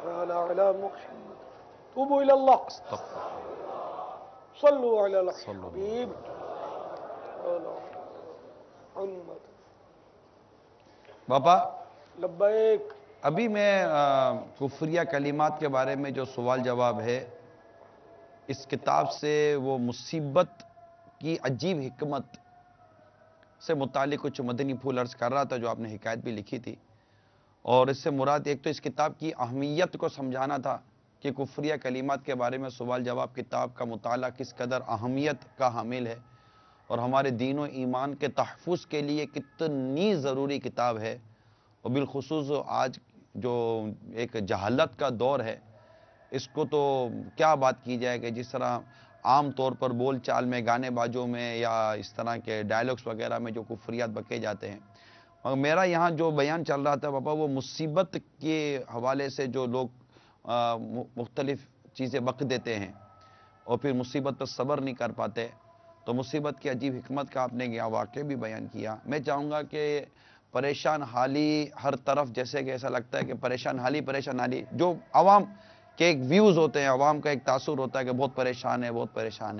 على محمد توبوا إلى الله صلوا على الحبيب محمد. باپا لبیک. ابھی میں کفریہ کلمات کے بارے میں جو سوال جواب ہے اس کتاب سے وہ مصیبت کی عجیب حکمت سے متعلق کچھ مدنی پھول عرض کر رہا تھا جو آپ نے حکایت بھی لکھی تھی، اور اس سے مراد ایک تو اس کتاب کی اہمیت کو سمجھانا تھا کہ کفریہ کلمات کے بارے میں سوال جواب کتاب کا مطالعہ کس قدر اہمیت کا حامل ہے اور ہمارے دین و ایمان کے تحفظ کے لیے کتنی ضروری کتاب ہے، اور بالخصوص آج جو ایک جہالت کا دور ہے اس کو تو کیا بات کی جائے کہ جس طرح عام طور پر بول چال میں گانے بازوں میں یا اس طرح کے ڈائلگس وغیرہ میں جو کفریات بکے جاتے ہیں، مگر میرا یہاں جو بیان چل رہا تھا پاپا وہ مصیبت کے حوالے سے جو لوگ مختلف چیزیں بک دیتے ہیں اور پھر مصیبت پر صبر نہیں کر پاتے، تو مصیبت کی عجیب حکمت کا آپ نے یہ واقعہ بھی بیان کیا. میں چاہوں گا کہ پریشان حالی ہر طرف، جیسے کہ ایسا لگتا ہے کہ پریشان حالی جو عوام کے ایک ویوز ہوتے ہیں، عوام کا ایک تاثر ہوتا ہے کہ بہت پریشان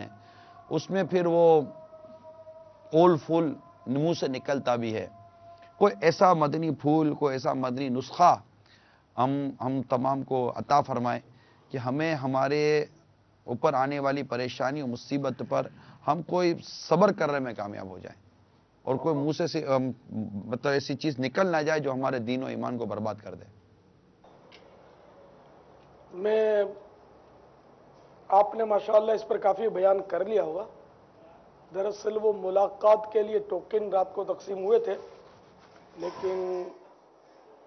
ہے، اس میں پھر وہ پھول منہ سے نکلتا بھی ہے. کوئی ایسا مدنی پھول، کوئی ایسا مدنی نسخہ ہم تمام کو عطا فرمائیں کہ ہمیں ہمارے اوپر آنے والی پریشانی و مصیبت پر ہم کوئی صبر کرنے میں کامیاب ہو جائیں اور کوئی منہ سے مطلب ایسی چیز نکل نہ جائے جو ہمارے دین و ایمان کو برباد کر دے. میں آپ نے ماشاءاللہ اس پر کافی بیان کر لیا ہوگا. دراصل وہ ملاقات کے لیے ٹوکن رات کو تقسیم ہوئے تھے لیکن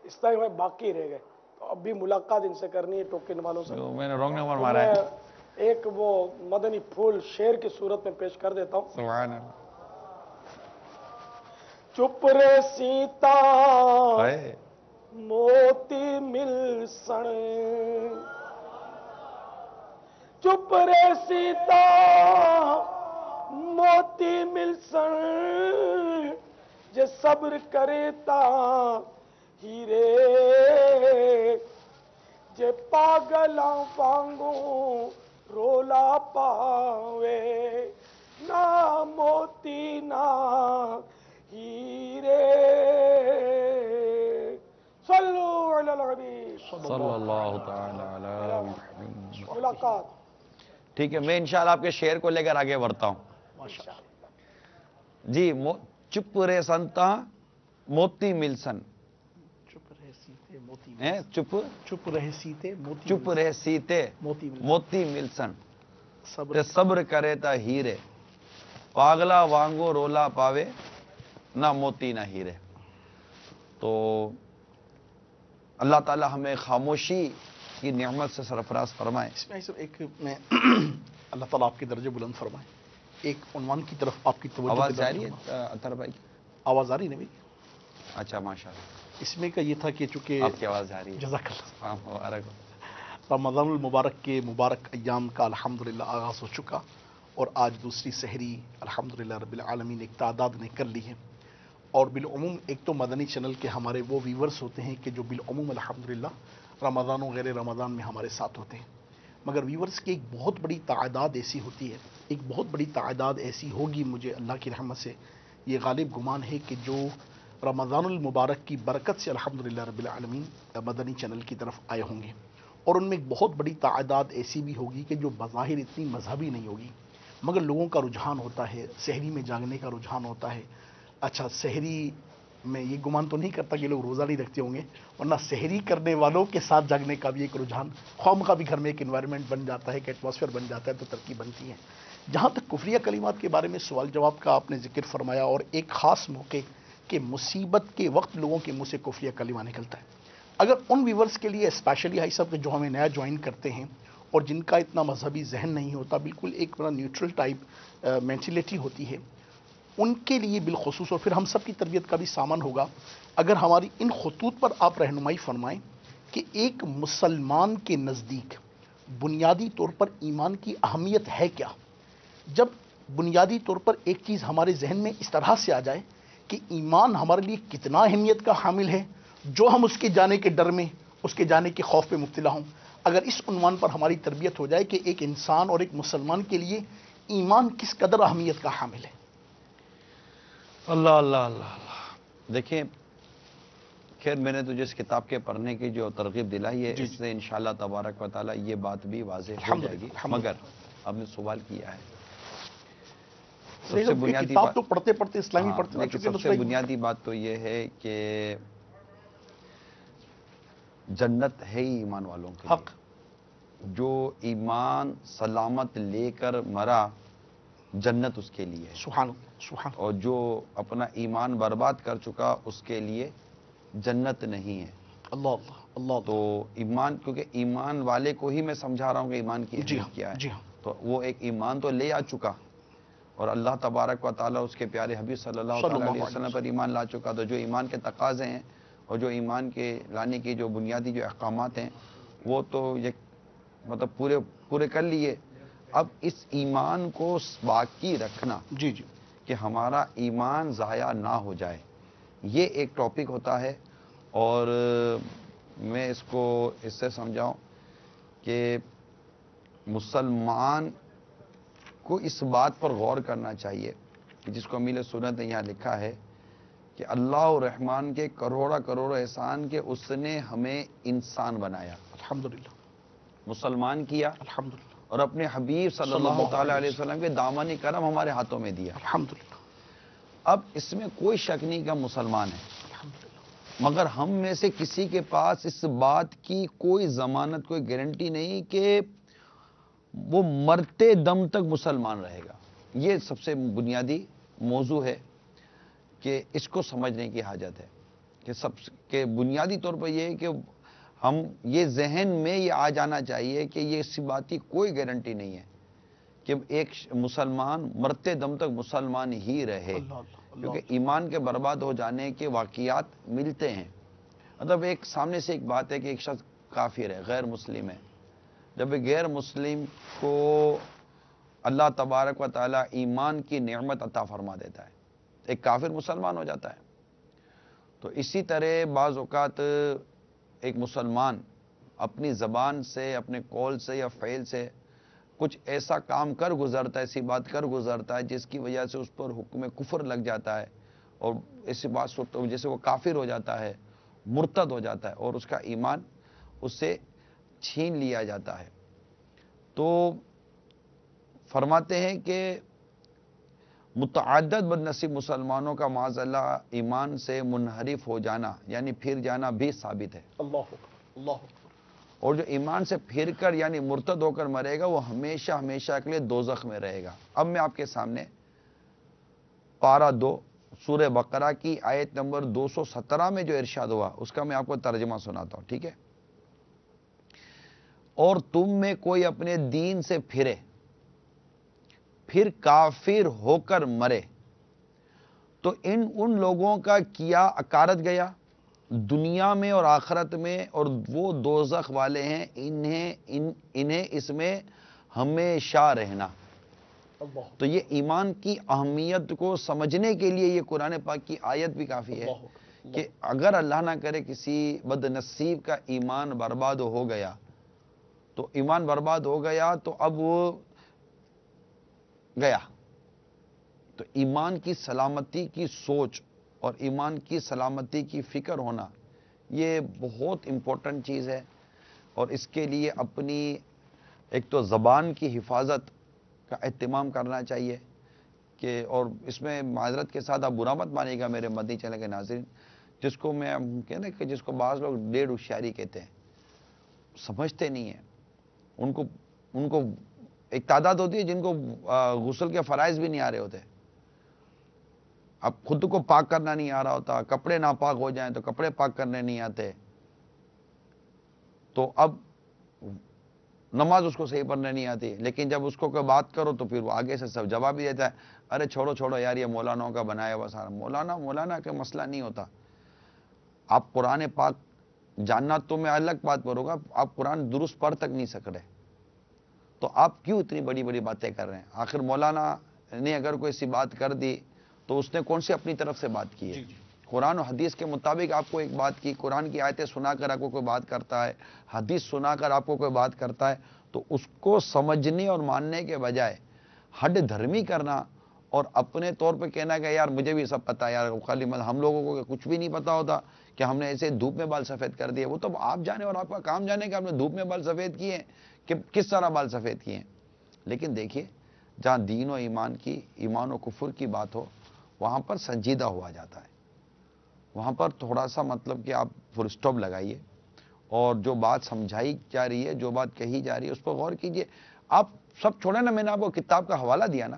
اس طرح میں باقی رہ گئے، تو اب بھی ملاقات ان سے کرنی ہے ٹوکن والوں سے. میں نے رانگ نمبر تو مارا ہے. میں ایک وہ مدنی پھول شعر کی صورت میں پیش کر دیتا ہوں. سبحان اللہ. چپ رے سیتا موتی مل سن، چپ رے سیتا موتی مل سن، جے صبر کرے تا ہیرے، جے پاگلاں وانگوں رولا پاوے نہ موتی نہ ہیرے. صلو علی الحبیب صلی اللہ تعالی علی محمد. ملاقات. ٹھیک ہے، میں انشاءاللہ آپ کے شعر کو لے کر آگے بڑھتا ہوں. جی. چپ رے سنتا موتی ملسن، چپ رہ سیتے موتی چپ رہ سیتے موتی ملسن، صبر کرے تا ہیرے، پاگلا وانگو رولا پاوے نہ موتی نہ ہیرے. تو اللہ تعالی ہمیں خاموشی کی نعمت سے سرفراز فرمائے. اس میں ایک میں اللہ تعالیٰ آپ کے درجے بلند فرمائے. ایک عنوان کی طرف آپ کی توجہ. آواز جا رہی ہے اطہر بھائی؟ آواز آ رہی ہے نا؟ اچھا ماشاءاللہ. اس میں کا یہ تھا کہ چونکہ آپ کی آواز آ رہی ہے. جزاک اللہ. مبارک. رمضان المبارک کے مبارک ایام کا الحمدللہ آغاز ہو چکا اور آج دوسری سحری الحمدللہ رب العالمین ایک تعداد نے کر لی ہے. اور بالعموم ایک تو مدنی چینل کے ہمارے وہ ویورز ہوتے ہیں کہ جو بالعموم الحمدللہ رمضان و غیر رمضان میں ہمارے ساتھ ہوتے ہیں، مگر ویورز کی ایک بہت بڑی تعداد ایسی ہوتی ہے، ایک بہت بڑی تعداد ایسی ہوگی، مجھے اللہ کی رحمت سے یہ غالب گمان ہے کہ جو رمضان المبارک کی برکت سے الحمدللہ رب العالمین مدنی چینل کی طرف آئے ہوں گے. اور ان میں ایک بہت بڑی تعداد ایسی بھی ہوگی کہ جو بظاہر اتنی مذہبی نہیں ہوگی، مگر لوگوں کا رجحان ہوتا ہے، سحری میں جاگنے کا رجحان ہوتا ہے. اچھا، سحری میں یہ گمان تو نہیں کرتا کہ لوگ روزہ نہیں رکھتے ہوں گے، ورنہ سحری کرنے والوں کے ساتھ جاگنے کا بھی ایک رجحان، قوم کا بھی گھر میں ایک انوائرمنٹ بن جاتا ہے، ایک ایٹماسفیئر بن جاتا ہے، تو ترقی بنتی ہے. جہاں تک کفریہ کلمات کے بارے میں سوال جواب کا آپ نے ذکر فرمایا، اور ایک خاص موقع کہ مصیبت کے وقت لوگوں کے منہ سے کفریہ کلمہ نکلتا ہے. اگر ان ویورز کے لیے اسپیشلی ہائی صاحب جو ہمیں نیا جوائن کرتے ہیں اور جن کا اتنا مذہبی ذہن نہیں ہوتا، بالکل ایک بڑا نیوٹرل ٹائپ مینٹلٹی ہوتی ہے، ان کے لیے بالخصوص، اور پھر ہم سب کی تربیت کا بھی سامان ہوگا اگر ہماری ان خطوط پر آپ رہنمائی فرمائیں کہ ایک مسلمان کے نزدیک بنیادی طور پر ایمان کی اہمیت ہے کیا. جب بنیادی طور پر ایک چیز ہمارے ذہن میں اس طرح سے آ جائے کہ ایمان ہمارے لیے کتنا اہمیت کا حامل ہے، جو ہم اس کے جانے کے ڈر میں اس کے جانے کے خوف پہ مبتلا ہوں. اگر اس عنوان پر ہماری تربیت ہو جائے کہ ایک انسان اور ایک مسلمان کے لیے ایمان کس قدر اہمیت کا حامل ہے. اللہ اللہ اللہ اللہ. دیکھیں، خیر میں نے تجھے اس کتاب کے پڑھنے کی جو ترغیب دلائی ہے، اس سے انشاءاللہ تبارک و تعالیٰ یہ بات بھی واضح ہو جائے گی. مگر آپ نے سوال کیا ہے، سب سے بنیادی کتاب بات تو پڑھتے پڑھتے اسلامی پڑھتے لیکن سب سے بنیادی بات تو یہ ہے کہ جنت ہے ہی ایمان والوں کے حق. لیے. جو ایمان سلامت لے کر مرا، جنت اس کے لیے ہے. سبحان اللہ سبحان اللہ. اور جو اپنا ایمان برباد کر چکا، اس کے لیے جنت نہیں ہے. اللہ اللہ اللہ. تو ایمان، کیونکہ ایمان والے کو ہی میں سمجھا رہا ہوں کہ ایمان کی اہمیت کیا ہے. جی ہاں. تو وہ ایک ایمان تو لے آ چکا، اور اللہ تبارک و تعالیٰ اس کے پیارے حبیب صلی اللہ علیہ وسلم پر ایمان لا چکا. تو جو ایمان کے تقاضے ہیں اور جو ایمان کے لانے کی جو بنیادی جو احکامات ہیں، وہ تو یہ مطلب پورے کر لیے. اب اس ایمان کو باقی رکھنا، جی جی. کہ ہمارا ایمان ضائع نہ ہو جائے، یہ ایک ٹاپک ہوتا ہے. اور میں اس کو اس سے سمجھاؤں کہ مسلمان کو اس بات پر غور کرنا چاہیے کہ جس کو امیل سنت نے یہاں لکھا ہے کہ اللہ الرحمن کے کروڑا احسان کے اس نے ہمیں انسان بنایا، الحمدللہ مسلمان کیا، الحمدللہ اور اپنے حبیب صلی اللہ تعالیٰ علیہ وسلم کے دامن کرم ہمارے ہاتھوں میں دیا. الحمدللہ. اب اس میں کوئی شک نہیں کہ ہم مسلمان ہیں، مگر ہم میں سے کسی کے پاس اس بات کی کوئی ضمانت، کوئی گارنٹی نہیں کہ وہ مرتے دم تک مسلمان رہے گا. یہ سب سے بنیادی موضوع ہے کہ اس کو سمجھنے کی حاجت ہے. کہ بنیادی طور پر یہ ہے کہ ہم یہ ذہن میں یہ آ جانا چاہیے کہ یہ اسی بات کی کوئی گارنٹی نہیں ہے کہ ایک مسلمان مرتے دم تک مسلمان ہی رہے، کیونکہ ایمان کے برباد ہو جانے کے واقعات ملتے ہیں. مطلب ایک سامنے سے ایک بات ہے کہ ایک شخص کافر ہے، غیر مسلم ہے. جب غیر مسلم کو اللہ تبارک و تعالیٰ ایمان کی نعمت عطا فرما دیتا ہے، ایک کافر مسلمان ہو جاتا ہے. تو اسی طرح بعض اوقات ایک مسلمان اپنی زبان سے، اپنے قول سے یا فعل سے کچھ ایسا کام کر گزرتا ہے، ایسی بات کر گزرتا ہے جس کی وجہ سے اس پر حکم کفر لگ جاتا ہے، اور ایسی بات جیسے وہ کافر ہو جاتا ہے، مرتد ہو جاتا ہے، اور اس کا ایمان اس سے چھین لیا جاتا ہے. تو فرماتے ہیں کہ متعدد بد نصیب مسلمانوں کا معاذ اللہ ایمان سے منحرف ہو جانا، یعنی پھر جانا بھی ثابت ہے. اللہ اللہ. اور جو ایمان سے پھر کر یعنی مرتد ہو کر مرے گا، وہ ہمیشہ ہمیشہ کے لیے دوزخ میں رہے گا. اب میں آپ کے سامنے پارہ 2 سورہ بقرہ کی آیت نمبر 217 میں جو ارشاد ہوا، اس کا میں آپ کو ترجمہ سناتا ہوں، ٹھیک ہے؟ اور تم میں کوئی اپنے دین سے پھرے، پھر کافر ہو کر مرے، تو ان لوگوں کا کیا اکارت گیا دنیا میں اور آخرت میں، اور وہ دوزخ والے ہیں، انہیں اس میں ہمیشہ رہنا. تو یہ ایمان کی اہمیت کو سمجھنے کے لیے یہ قرآن پاک کی آیت بھی کافی ہے کہ اگر اللہ نہ کرے کسی بد نصیب کا ایمان برباد ہو گیا، تو ایمان برباد ہو گیا تو اب وہ گیا. تو ایمان کی سلامتی کی سوچ اور ایمان کی سلامتی کی فکر ہونا یہ بہت امپورٹنٹ چیز ہے. اور اس کے لیے اپنی ایک تو زبان کی حفاظت کا اہتمام کرنا چاہیے کہ، اور اس میں معذرت کے ساتھ آپ برا مت مانیے گا میرے مدنی چینل کے ناظرین، جس کو میں کہنا کہ جس کو بعض لوگ ڈیڑھ ہوشیاری کہتے ہیں، سمجھتے نہیں ہیں. ان کو ایک تعداد ہوتی ہے جن کو غسل کے فرائض بھی نہیں آ رہے ہوتے. اب خود کو پاک کرنا نہیں آ رہا ہوتا، کپڑے ناپاک ہو جائیں تو کپڑے پاک کرنے نہیں آتے، تو اب نماز اس کو صحیح پڑھنے نہیں آتی. لیکن جب اس کو کوئی بات کرو تو پھر وہ آگے سے سب جواب بھی دیتا ہے، ارے چھوڑو یار، یہ مولانوں کا بنایا ہوا سارا. مولانا کا مسئلہ نہیں ہوتا. آپ قرآن پاک جاننا تو میں الگ بات کروں گا، آپ قرآن درست پڑھ تک نہیں سک رہے، تو آپ کیوں اتنی بڑی بڑی باتیں کر رہے ہیں؟ آخر مولانا نے اگر کوئی سی بات کر دی تو اس نے کون سی اپنی طرف سے بات کی ہے؟ قرآن و حدیث کے مطابق آپ کو ایک بات کی، قرآن کی آیتیں سنا کر آپ کو کوئی بات کرتا ہے، حدیث سنا کر آپ کو کوئی بات کرتا ہے، تو اس کو سمجھنے اور ماننے کے بجائے ہڈ دھرمی کرنا اور اپنے طور پہ کہنا کہ یار مجھے بھی سب پتا ہے، یار خالی ہم لوگوں کو کچھ بھی نہیں پتا ہوتا کہ ہم نے ایسے دھوپ میں بال سفید کر دیے، وہ تو آپ جانے اور آپ کا کام جانے کہ آپ نے دھوپ میں بال سفید کیے ہیں کہ کس طرح بال سفید کیے ہیں۔ لیکن دیکھیے جہاں دین و ایمان کی، ایمان و کفر کی بات ہو، وہاں پر سنجیدہ ہوا جاتا ہے، وہاں پر تھوڑا سا مطلب کہ آپ فل اسٹاپ لگائیے اور جو بات سمجھائی جا رہی ہے، جو بات کہی جا رہی ہے اس پر غور کیجئے۔ آپ سب چھوڑیں نا، میں نے آپ کو کتاب کا حوالہ دیا نا،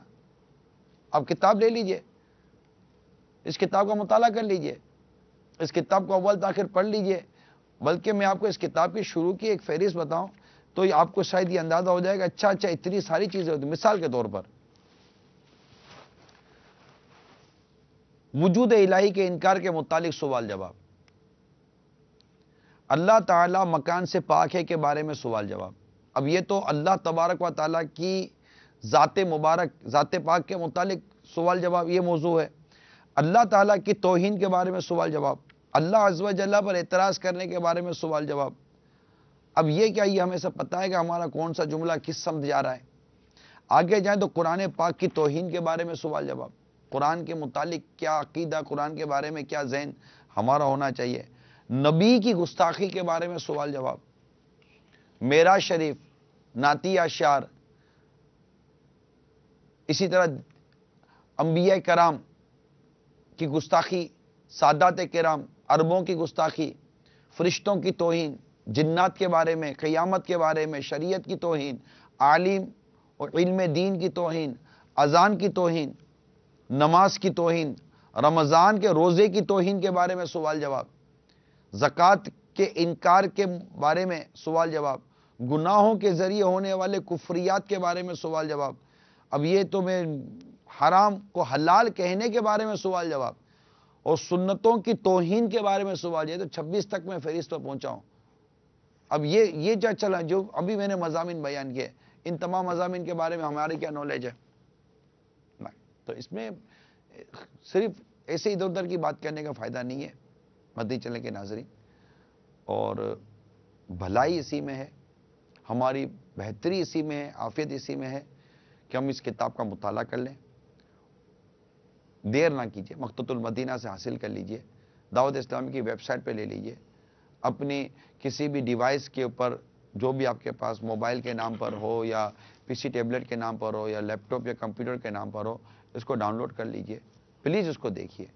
آپ کتاب لے لیجئے، اس کتاب کا مطالعہ کر لیجئے، اس کتاب کو اول تاخر پڑھ لیجئے، بلکہ میں آپ کو اس کتاب کی شروع کی ایک فہرست بتاؤں تو آپ کو شاید یہ اندازہ ہو جائے گا اچھا اتنی ساری چیزیں ہوتی ہیں۔ مثال کے طور پر وجود الہی کے انکار کے متعلق سوال جواب، اللہ تعالی مکان سے پاک ہے کے بارے میں سوال جواب۔ اب یہ تو اللہ تبارک و تعالیٰ کی ذات مبارک، ذات پاک کے متعلق سوال جواب یہ موضوع ہے۔ اللہ تعالیٰ کی توہین کے بارے میں سوال جواب، اللہ عز و جل پر اعتراض کرنے کے بارے میں سوال جواب۔ اب یہ کیا یہ ہمیں سب پتہ ہے کہ ہمارا کون سا جملہ کس سمت جا رہا ہے؟ آگے جائیں تو قرآن پاک کی توہین کے بارے میں سوال جواب، قرآن کے متعلق کیا عقیدہ، قرآن کے بارے میں کیا ذہن ہمارا ہونا چاہیے، نبی کی گستاخی کے بارے میں سوال جواب، معراج شریف، نعتی اشعار، اسی طرح انبیاء کرام کی گستاخی، سادات کرام، عربوں کی گستاخی، فرشتوں کی توہین، جنات کے بارے میں، قیامت کے بارے میں، شریعت کی توہین، عالم اور علم دین کی توہین، اذان کی توہین، نماز کی توہین، رمضان کے روزے کی توہین کے بارے میں سوال جواب، زکوٰۃ کے انکار کے بارے میں سوال جواب، گناہوں کے ذریعے ہونے والے کفریات کے بارے میں سوال جواب۔ اب یہ تو میں حرام کو حلال کہنے کے بارے میں سوال جواب اور سنتوں کی توہین کے بارے میں سوال جواب، تو 26 تک میں فہرست پر پہنچا ہوں۔ اب یہ کیا چلا جو ابھی میں نے مضامین بیان کیے، ان تمام مضامین کے بارے میں ہماری کیا نالج ہے؟ تو اس میں صرف ایسے ادھر ادھر کی بات کرنے کا فائدہ نہیں ہے مدنی چینل کے ناظرین، اور بھلائی اسی میں ہے، ہماری بہتری اسی میں ہے، عافیت اسی میں ہے کہ ہم اس کتاب کا مطالعہ کر لیں، دیر نہ کیجیے، مقتۃ المدینہ سے حاصل کر لیجیے، دعوت اسلامی کی ویب سائٹ پہ لے لیجیے، اپنی کسی بھی ڈیوائس کے اوپر جو بھی آپ کے پاس موبائل کے نام پر ہو یا پی سی ٹیبلٹ کے نام پر ہو یا لیپ ٹاپ یا کمپیوٹر کے نام پر ہو، اس کو ڈاؤن لوڈ کر لیجیے، پلیز اس کو دیکھیے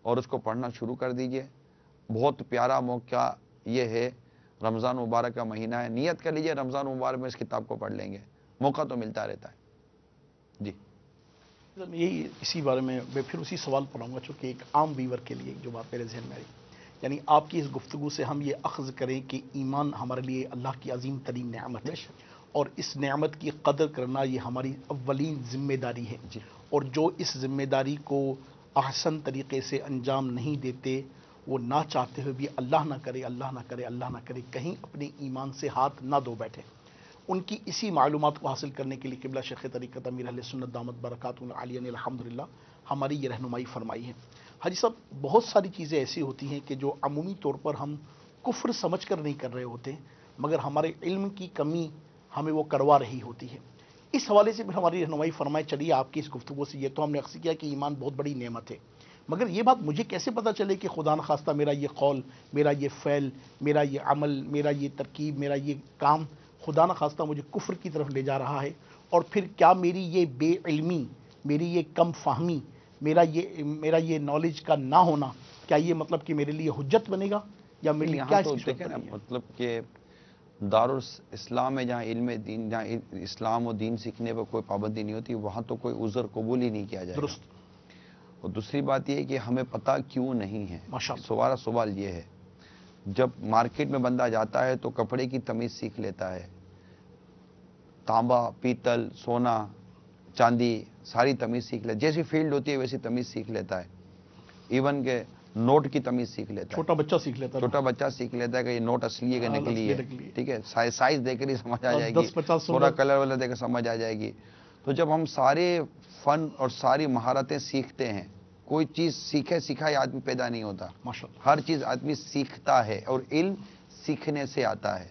اور اس کو پڑھنا شروع کر دیجیے۔ بہت پیارا موقع یہ ہے، رمضان مبارک کا مہینہ ہے، نیت کر لیجیے رمضان مبارک میں اس کتاب کو پڑھ لیں گے، موقع تو ملتا رہتا ہے۔ جی یہی اسی بارے میں پھر اسی سوال پڑھاؤں گا، چونکہ ایک عام ویور کے لیے جو بات میرے ذہن میں آئی، یعنی آپ کی اس گفتگو سے ہم یہ اخذ کریں کہ ایمان ہمارے لیے اللہ کی عظیم ترین نعمت ہے، اور اس نعمت کی قدر کرنا یہ ہماری اولین ذمہ داری ہے، اور جو اس ذمہ داری کو احسن طریقے سے انجام نہیں دیتے، وہ نہ چاہتے ہوئے بھی اللہ نہ کرے، اللہ نہ کرے، اللہ نہ کرے، کہیں اپنے ایمان سے ہاتھ نہ دھو بیٹھے۔ ان کی اسی معلومات کو حاصل کرنے کے لیے قبلہ شیخ طریقت امیر اہل سنت دامت برکاتہ العالیہ نے الحمدللہ ہماری یہ رہنمائی فرمائی ہے۔ حاجی صاحب، بہت ساری چیزیں ایسی ہوتی ہیں کہ جو عمومی طور پر ہم کفر سمجھ کر نہیں کر رہے ہوتے، مگر ہمارے علم کی کمی ہمیں وہ کروا رہی ہوتی ہے۔ اس حوالے سے پھر ہماری رہنمائی فرمائے چلیے آپ کی اس گفتگو سے یہ تو ہم نے عکس کیا کہ ایمان بہت بڑی نعمت ہے، مگر یہ بات مجھے کیسے پتہ چلے کہ خدا نخواستہ میرا یہ قول، میرا یہ فعل، میرا یہ عمل، میرا یہ ترکیب، میرا یہ کام خدا نخواستہ مجھے کفر کی طرف لے جا رہا ہے، اور پھر کیا میری یہ بے علمی، میری یہ کم فہمی، میرا یہ نالج کا نہ ہونا، کیا یہ مطلب کہ میرے لیے حجت بنے گا یا میرے لیے کیا؟ تو دیکھیں نا، مطلب کہ دارالاسلام میں جہاں علم دین، جہاں اسلام و دین سیکھنے پر کوئی پابندی نہیں ہوتی، وہاں تو کوئی عذر قبول ہی نہیں کیا جائے گا۔ درست۔ اور دوسری بات یہ ہے کہ ہمیں پتہ کیوں نہیں ہے، ماشاءاللہ۔ سوال یہ ہے، جب مارکیٹ میں بندہ جاتا ہے تو کپڑے کی تمیز سیکھ لیتا ہے، تانبا، پیتل، سونا، چاندی ساری تمیز سیکھ لیتا ہے، جیسی فیلڈ ہوتی ہے ویسی تمیز سیکھ لیتا ہے، ایون کہ نوٹ کی تمیز سیکھ لیتا ہے، چھوٹا بچہ سیکھ لیتا ہے، چھوٹا بچہ سیکھ لیتا ہے کہ یہ نوٹ اصلی ہے کہ نکلی ہے، ٹھیک ہے، سائز دیکھ کر ہی سمجھ آ جائے گی، تھوڑا کلر والا دیکھ کر سمجھ آ جائے گی۔ تو جب ہم سارے فن اور ساری مہارتیں سیکھتے ہیں کوئی چیز سیکھے سکھائے آدمی پیدا نہیں ہوتا، ماشاءاللہ، ہر چیز آدمی سیکھتا ہے اور علم سیکھنے سے آتا ہے۔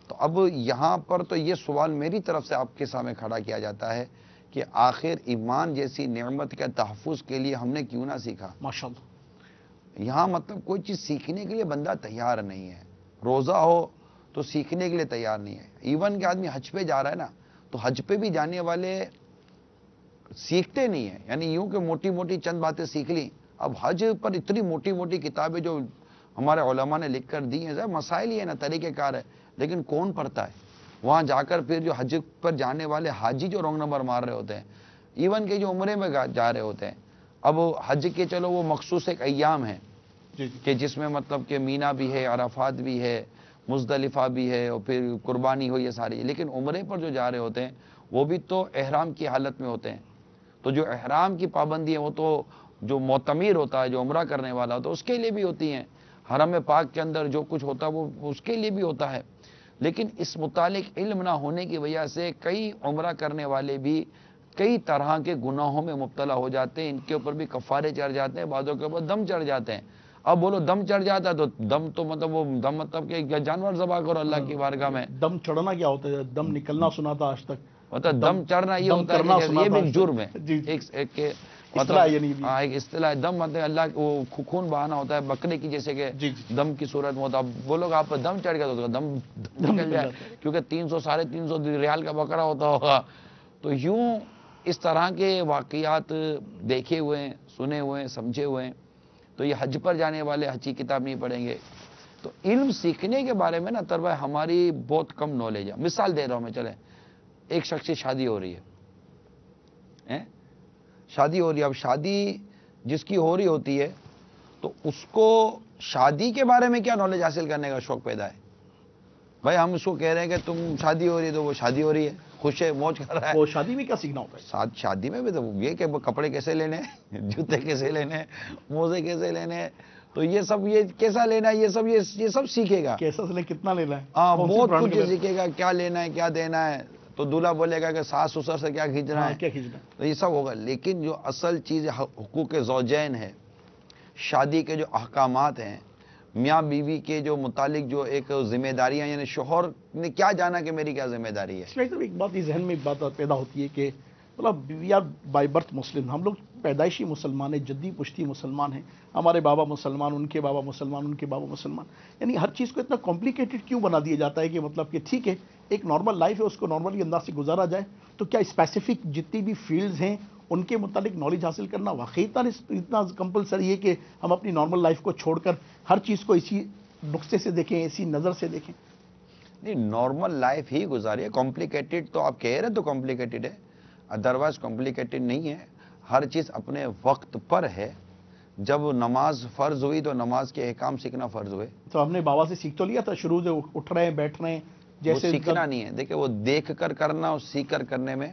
تو اب یہاں پر تو یہ سوال میری طرف سے آپ کے سامنے کھڑا کیا جاتا ہے کہ آخر ایمان جیسی نعمت کے تحفظ کے لیے ہم نے کیوں نہ سیکھا؟ ماشاءاللہ، یہاں مطلب کوئی چیز سیکھنے کے لیے بندہ تیار نہیں ہے، روزہ ہو تو سیکھنے کے لیے تیار نہیں ہے۔ ایون کہ آدمی حج پہ جا رہا ہے نا، تو حج پہ بھی جانے والے سیکھتے نہیں ہیں، یعنی یوں کہ موٹی موٹی چند باتیں سیکھ لی۔ اب حج پر اتنی موٹی موٹی کتابیں جو ہمارے علماء نے لکھ کر دی ہیں، مسائل ہی ہے نا، طریقہ کار ہے، لیکن کون پڑھتا ہے؟ وہاں جا کر پھر جو حج پر جانے والے حاجی جو رونگ نمبر مار رہے ہوتے ہیں، ایون کہ جو عمرے میں جا رہے ہوتے ہیں، اب حج کے چلو وہ مخصوص ایک ایام ہیں کہ جس میں مطلب کہ مینا بھی ہے، عرفات بھی ہے، مزدلفہ بھی ہے، اور پھر قربانی ہو، یہ ساری، لیکن عمرے پر جو جا رہے ہوتے ہیں وہ بھی تو احرام کی حالت میں ہوتے ہیں۔ تو جو احرام کی پابندی ہے وہ تو جو معتمر ہوتا ہے، جو عمرہ کرنے والا ہوتا ہے، اس کے لیے بھی ہوتی ہیں۔ حرم پاک کے اندر جو کچھ ہوتا ہے وہ اس کے لیے بھی ہوتا ہے، لیکن اس متعلق علم نہ ہونے کی وجہ سے کئی عمرہ کرنے والے بھی کئی طرح کے گناہوں میں مبتلا ہو جاتے ہیں، ان کے اوپر بھی کفارے چڑھ جاتے ہیں، بعضوں کے اوپر دم چڑھ جاتے ہیں۔ اب بولو دم چڑھ جاتا ہے تو دم تو مطلب وہ دم مطلب کہ جانور ذبح کرو اللہ کی بارگاہ میں، دم چڑھنا کیا ہوتا ہے؟ دم نکلنا سنا تھا آج تک، مطلب دم چڑھنا یہ دم ہوتا ہے کرنا کہ سنا یہ بھی تھا ایک جرم ہے، جی، ایک اصطلاح یعنی بھی، ایک اصطلاح دم مطلب اللہ وہ خون بہانا ہوتا ہے بکرے کی جیسے کہ جی، دم کی صورت میں ہوتا ہے۔ بولو کہ آپ پر دم چڑھ گیا تو دم نکل جائے، کیونکہ 300 350 ریال کا بکرا ہوتا ہوگا۔ تو یوں اس طرح کے واقعات دیکھے ہوئے ہیں، سنے ہوئے ہیں، سمجھے ہوئے ہیں، تو یہ حج پر جانے والے حج کی کتاب نہیں پڑھیں گے۔ تو علم سیکھنے کے بارے میں نا طرح ہماری بہت کم نالج ہے۔ مثال دے رہا ہوں میں، چلیں ایک شخص کی شادی ہو رہی ہے، شادی ہو رہی ہے، اب شادی جس کی ہو رہی ہوتی ہے تو اس کو شادی کے بارے میں کیا نالج حاصل کرنے کا شوق پیدا ہے؟ بھائی ہم اس کو کہہ رہے ہیں کہ تم شادی ہو رہی ہے تو وہ شادی ہو رہی ہے، خوش ہے، موج کر رہا ہے۔ وہ شادی میں کیا سیکھنا ہوتا ہے؟ شادی میں بھی تو یہ کہ کپڑے کیسے لینے ہیں، جوتے کیسے لینے ہیں، موزے کیسے لینے ہیں، تو یہ سب یہ کیسا لینا ہے، یہ سب سیکھے گا۔ کیسا سے کتنا لینا ہے، ہاں بہت کچھ سیکھے گا، کیا لینا ہے کیا دینا ہے، تو دولہا بولے گا کہ ساس سسر سے کیا کھینچنا ہے، کیا کھینچنا، تو یہ سب ہوگا۔ لیکن جو اصل چیز حقوق زوجین ہے، شادی کے جو احکامات ہیں، میاں بیوی کے جو متعلق جو ایک ذمہ داریاں، یعنی شوہر نے کیا جانا کہ میری کیا ذمہ داری ہے۔ ایک بات ہی ذہن میں ایک بات پیدا ہوتی ہے کہ مطلب وی آر بائی برتھ مسلم، ہم لوگ پیدائشی مسلمان ہیں، جدی پشتی مسلمان ہیں، ہمارے بابا مسلمان، ان کے بابا مسلمان، ان کے بابا مسلمان، یعنی ہر چیز کو اتنا کمپلیکیٹڈ کیوں بنا دیا جاتا ہے کہ مطلب کہ ٹھیک ہے ایک نارمل لائف ہے اس کو نارملی انداز سے گزارا جائے، تو کیا اسپیسیفک جتنی بھی فیلڈز ہیں ان کے متعلق نالج حاصل کرنا واقعی اتنا کمپلسری ہے کہ ہم اپنی نارمل لائف کو چھوڑ کر ہر چیز کو اسی نقطے سے دیکھیں، اسی نظر سے دیکھیں؟ نہیں، نارمل لائف ہی گزاری، کمپلیکیٹڈ تو آپ کہہ رہے تو کمپلیکیٹڈ ہے، ادروائز کمپلیکیٹڈ نہیں ہے، ہر چیز اپنے وقت پر ہے۔ جب نماز فرض ہوئی تو نماز کے احکام سیکھنا فرض ہوئے۔ تو ہم نے بابا سے سیکھ تو لیا تھا، شروع سے اٹھ رہے ہیں بیٹھ رہے ہیں، وہ جیسے سیکھنا نہیں ہے، دیکھیں وہ دیکھ کر کرنا اور سیکھ کر کرنے میں